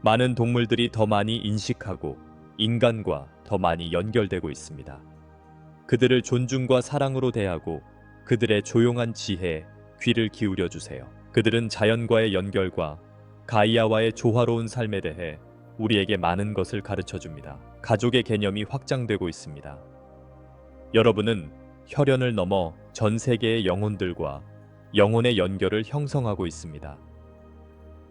많은 동물들이 더 많이 인식하고 인간과 더 많이 연결되고 있습니다. 그들을 존중과 사랑으로 대하고 그들의 조용한 지혜에 귀를 기울여 주세요. 그들은 자연과의 연결과 가이아와의 조화로운 삶에 대해 우리에게 많은 것을 가르쳐 줍니다. 가족의 개념이 확장되고 있습니다. 여러분은 혈연을 넘어 전 세계의 영혼들과 영혼의 연결을 형성하고 있습니다.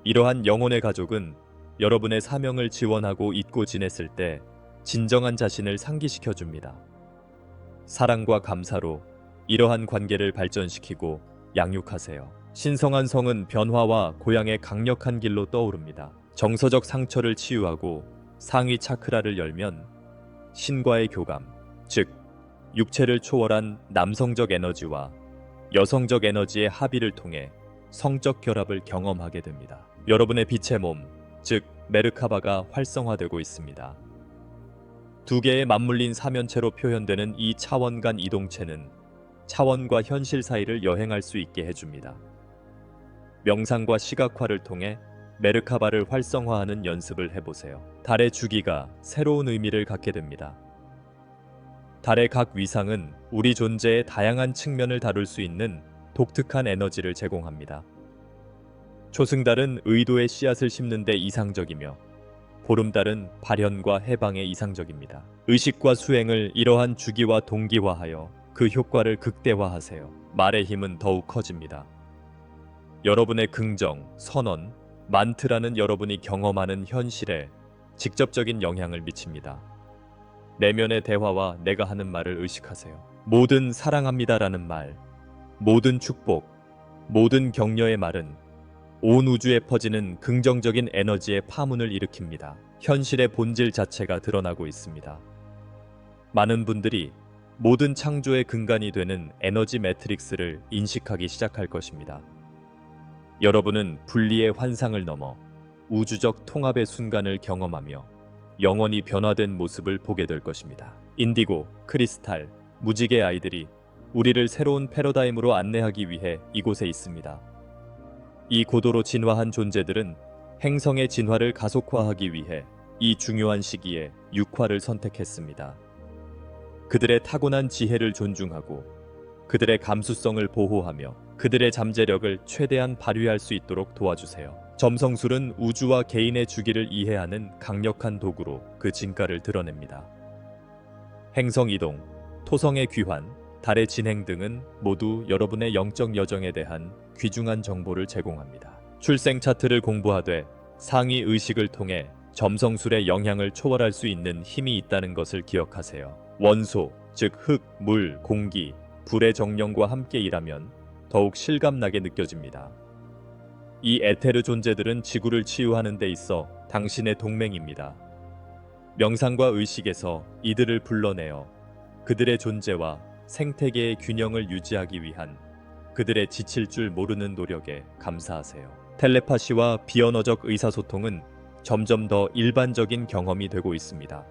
이러한 영혼의 가족은 여러분의 사명을 지원하고 잊고 지냈을 때 진정한 자신을 상기시켜 줍니다. 사랑과 감사로 이러한 관계를 발전시키고 양육하세요. 신성한 성은 변화와 고향의 강력한 길로 떠오릅니다. 정서적 상처를 치유하고 상위 차크라를 열면 신과의 교감, 즉 육체를 초월한 남성적 에너지와 여성적 에너지의 합의를 통해 성적 결합을 경험하게 됩니다. 여러분의 빛의 몸, 즉 메르카바가 활성화되고 있습니다. 두 개의 맞물린 사면체로 표현되는 이 차원 간 이동체는 차원과 현실 사이를 여행할 수 있게 해줍니다. 명상과 시각화를 통해 메르카바를 활성화하는 연습을 해보세요. 달의 주기가 새로운 의미를 갖게 됩니다. 달의 각 위상은 우리 존재의 다양한 측면을 다룰 수 있는 독특한 에너지를 제공합니다. 초승달은 의도의 씨앗을 심는 데 이상적이며 보름달은 발현과 해방에 이상적입니다. 의식과 수행을 이러한 주기와 동기화하여 그 효과를 극대화하세요. 말의 힘은 더욱 커집니다. 여러분의 긍정, 선언, 만트라는 여러분이 경험하는 현실에 직접적인 영향을 미칩니다. 내면의 대화와 내가 하는 말을 의식하세요. 모든 사랑합니다라는 말, 모든 축복, 모든 격려의 말은 온 우주에 퍼지는 긍정적인 에너지의 파문을 일으킵니다. 현실의 본질 자체가 드러나고 있습니다. 많은 분들이 모든 창조의 근간이 되는 에너지 매트릭스를 인식하기 시작할 것입니다. 여러분은 분리의 환상을 넘어 우주적 통합의 순간을 경험하며 영원히 변화된 모습을 보게 될 것입니다. 인디고, 크리스탈, 무지개 아이들이 우리를 새로운 패러다임으로 안내하기 위해 이곳에 있습니다. 이 고도로 진화한 존재들은 행성의 진화를 가속화하기 위해 이 중요한 시기에 육화를 선택했습니다. 그들의 타고난 지혜를 존중하고 그들의 감수성을 보호하며 그들의 잠재력을 최대한 발휘할 수 있도록 도와주세요. 점성술은 우주와 개인의 주기를 이해하는 강력한 도구로 그 진가를 드러냅니다. 행성 이동, 토성의 귀환, 달의 진행 등은 모두 여러분의 영적 여정에 대한 귀중한 정보를 제공합니다. 출생 차트를 공부하되 상위 의식을 통해 점성술의 영향을 초월할 수 있는 힘이 있다는 것을 기억하세요. 원소, 즉 흙, 물, 공기, 불의 정령과 함께 일하면 더욱 실감나게 느껴집니다. 이 에테르 존재들은 지구를 치유하는 데 있어 당신의 동맹입니다. 명상과 의식에서 이들을 불러내어 그들의 존재와 생태계의 균형을 유지하기 위한 그들의 지칠 줄 모르는 노력에 감사하세요. 텔레파시와 비언어적 의사소통은 점점 더 일반적인 경험이 되고 있습니다.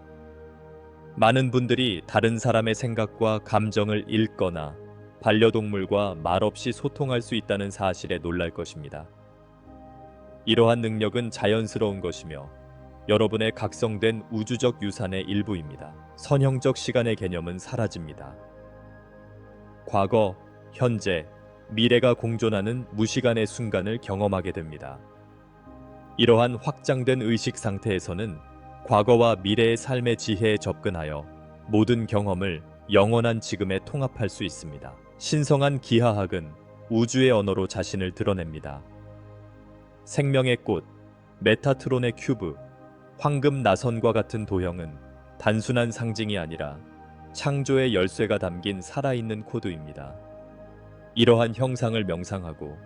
많은 분들이 다른 사람의 생각과 감정을 읽거나 반려동물과 말없이 소통할 수 있다는 사실에 놀랄 것입니다. 이러한 능력은 자연스러운 것이며 여러분의 각성된 우주적 유산의 일부입니다. 선형적 시간의 개념은 사라집니다. 과거, 현재, 미래가 공존하는 무시간의 순간을 경험하게 됩니다. 이러한 확장된 의식 상태에서는 과거와 미래의 삶의 지혜에 접근하여 모든 경험을 영원한 지금에 통합할 수 있습니다. 신성한 기하학은 우주의 언어로 자신을 드러냅니다. 생명의 꽃, 메타트론의 큐브, 황금 나선과 같은 도형은 단순한 상징이 아니라 창조의 열쇠가 담긴 살아있는 코드입니다. 이러한 형상을 명상하고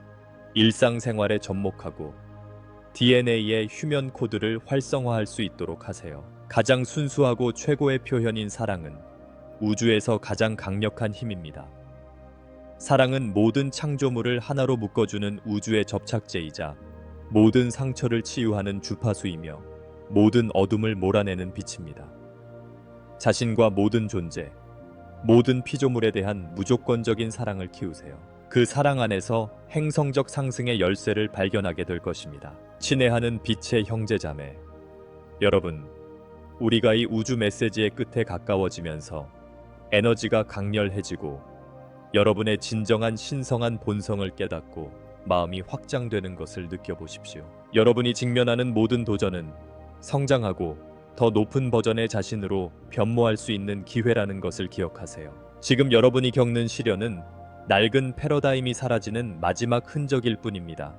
일상생활에 접목하고 DNA의 휴면 코드를 활성화할 수 있도록 하세요. 가장 순수하고 최고의 표현인 사랑은 우주에서 가장 강력한 힘입니다. 사랑은 모든 창조물을 하나로 묶어주는 우주의 접착제이자 모든 상처를 치유하는 주파수이며 모든 어둠을 몰아내는 빛입니다. 자신과 모든 존재, 모든 피조물에 대한 무조건적인 사랑을 키우세요. 그 사랑 안에서 행성적 상승의 열쇠를 발견하게 될 것입니다. 친애하는 빛의 형제자매, 여러분, 우리가 이 우주 메시지의 끝에 가까워지면서 에너지가 강렬해지고 여러분의 진정한 신성한 본성을 깨닫고 마음이 확장되는 것을 느껴보십시오. 여러분이 직면하는 모든 도전은 성장하고 더 높은 버전의 자신으로 변모할 수 있는 기회라는 것을 기억하세요. 지금 여러분이 겪는 시련은 낡은 패러다임이 사라지는 마지막 흔적일 뿐입니다.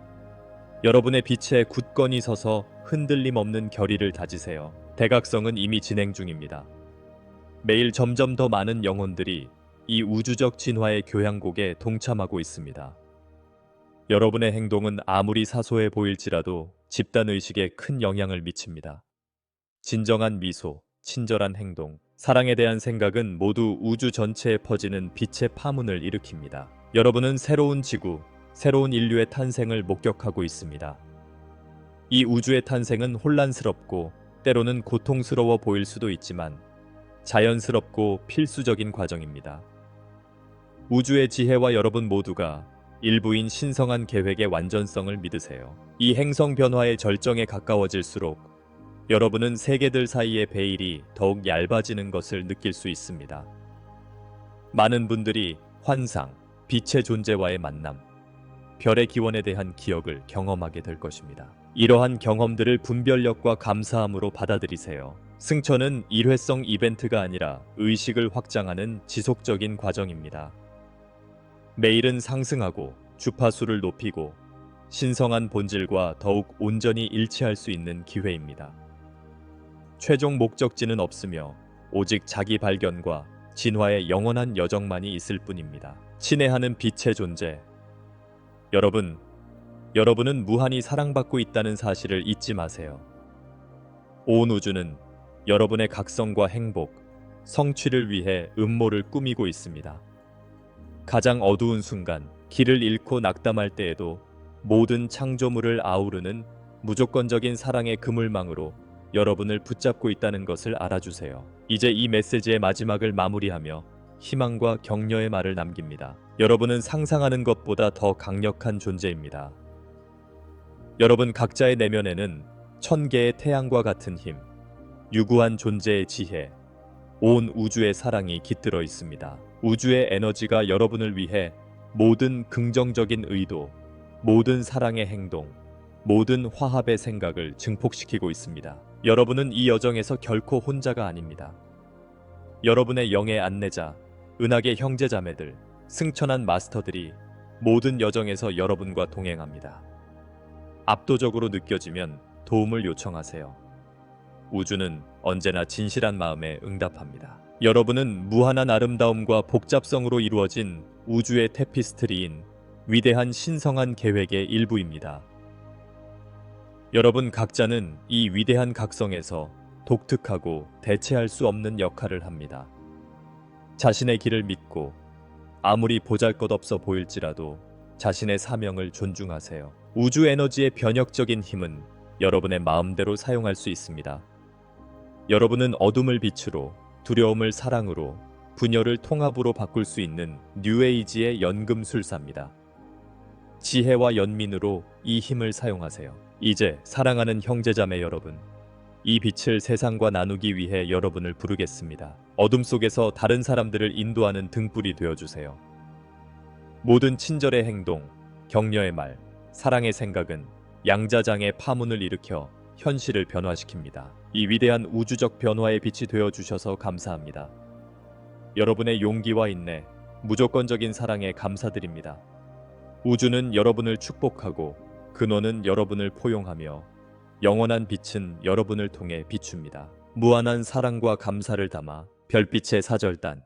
여러분의 빛에 굳건히 서서 흔들림 없는 결의를 다지세요. 대각성은 이미 진행 중입니다. 매일 점점 더 많은 영혼들이 이 우주적 진화의 교향곡에 동참하고 있습니다. 여러분의 행동은 아무리 사소해 보일지라도 집단의식에 큰 영향을 미칩니다. 진정한 미소, 친절한 행동, 사랑에 대한 생각은 모두 우주 전체에 퍼지는 빛의 파문을 일으킵니다. 여러분은 새로운 지구, 새로운 인류의 탄생을 목격하고 있습니다. 이 우주의 탄생은 혼란스럽고 때로는 고통스러워 보일 수도 있지만 자연스럽고 필수적인 과정입니다. 우주의 지혜와 여러분 모두가 일부인 신성한 계획의 완전성을 믿으세요. 이 행성 변화의 절정에 가까워질수록 여러분은 세계들 사이의 베일이 더욱 얇아지는 것을 느낄 수 있습니다. 많은 분들이 환상, 빛의 존재와의 만남, 별의 기원에 대한 기억을 경험하게 될 것입니다. 이러한 경험들을 분별력과 감사함으로 받아들이세요. 승천은 일회성 이벤트가 아니라 의식을 확장하는 지속적인 과정입니다. 매일은 상승하고 주파수를 높이고 신성한 본질과 더욱 온전히 일치할 수 있는 기회입니다. 최종 목적지는 없으며 오직 자기 발견과 진화의 영원한 여정만이 있을 뿐입니다. 친애하는 빛의 존재, 여러분은 무한히 사랑받고 있다는 사실을 잊지 마세요. 온 우주는 여러분의 각성과 행복, 성취를 위해 음모를 꾸미고 있습니다. 가장 어두운 순간, 길을 잃고 낙담할 때에도 모든 창조물을 아우르는 무조건적인 사랑의 그물망으로 여러분을 붙잡고 있다는 것을 알아주세요. 이제 이 메시지의 마지막을 마무리하며 희망과 격려의 말을 남깁니다. 여러분은 상상하는 것보다 더 강력한 존재입니다. 여러분 각자의 내면에는 1000개의 태양과 같은 힘, 유구한 존재의 지혜, 온 우주의 사랑이 깃들어 있습니다. 우주의 에너지가 여러분을 위해 모든 긍정적인 의도, 모든 사랑의 행동, 모든 화합의 생각을 증폭시키고 있습니다. 여러분은 이 여정에서 결코 혼자가 아닙니다. 여러분의 영의 안내자, 은하계 형제자매들, 승천한 마스터들이 모든 여정에서 여러분과 동행합니다. 압도적으로 느껴지면 도움을 요청하세요. 우주는 언제나 진실한 마음에 응답합니다. 여러분은 무한한 아름다움과 복잡성으로 이루어진 우주의 테피스트리인 위대한 신성한 계획의 일부입니다. 여러분 각자는 이 위대한 각성에서 독특하고 대체할 수 없는 역할을 합니다. 자신의 길을 믿고 아무리 보잘것없어 보일지라도 자신의 사명을 존중하세요. 우주 에너지의 변혁적인 힘은 여러분의 마음대로 사용할 수 있습니다. 여러분은 어둠을 빛으로, 두려움을 사랑으로, 분열을 통합으로 바꿀 수 있는 뉴에이지의 연금술사입니다. 지혜와 연민으로 이 힘을 사용하세요. 이제 사랑하는 형제자매 여러분, 이 빛을 세상과 나누기 위해 여러분을 부르겠습니다. 어둠 속에서 다른 사람들을 인도하는 등불이 되어주세요. 모든 친절의 행동, 격려의 말, 사랑의 생각은 양자장의 파문을 일으켜 현실을 변화시킵니다. 이 위대한 우주적 변화의 빛이 되어주셔서 감사합니다. 여러분의 용기와 인내, 무조건적인 사랑에 감사드립니다. 우주는 여러분을 축복하고 근원은 여러분을 포용하며 영원한 빛은 여러분을 통해 비춥니다. 무한한 사랑과 감사를 담아 별빛의 사절단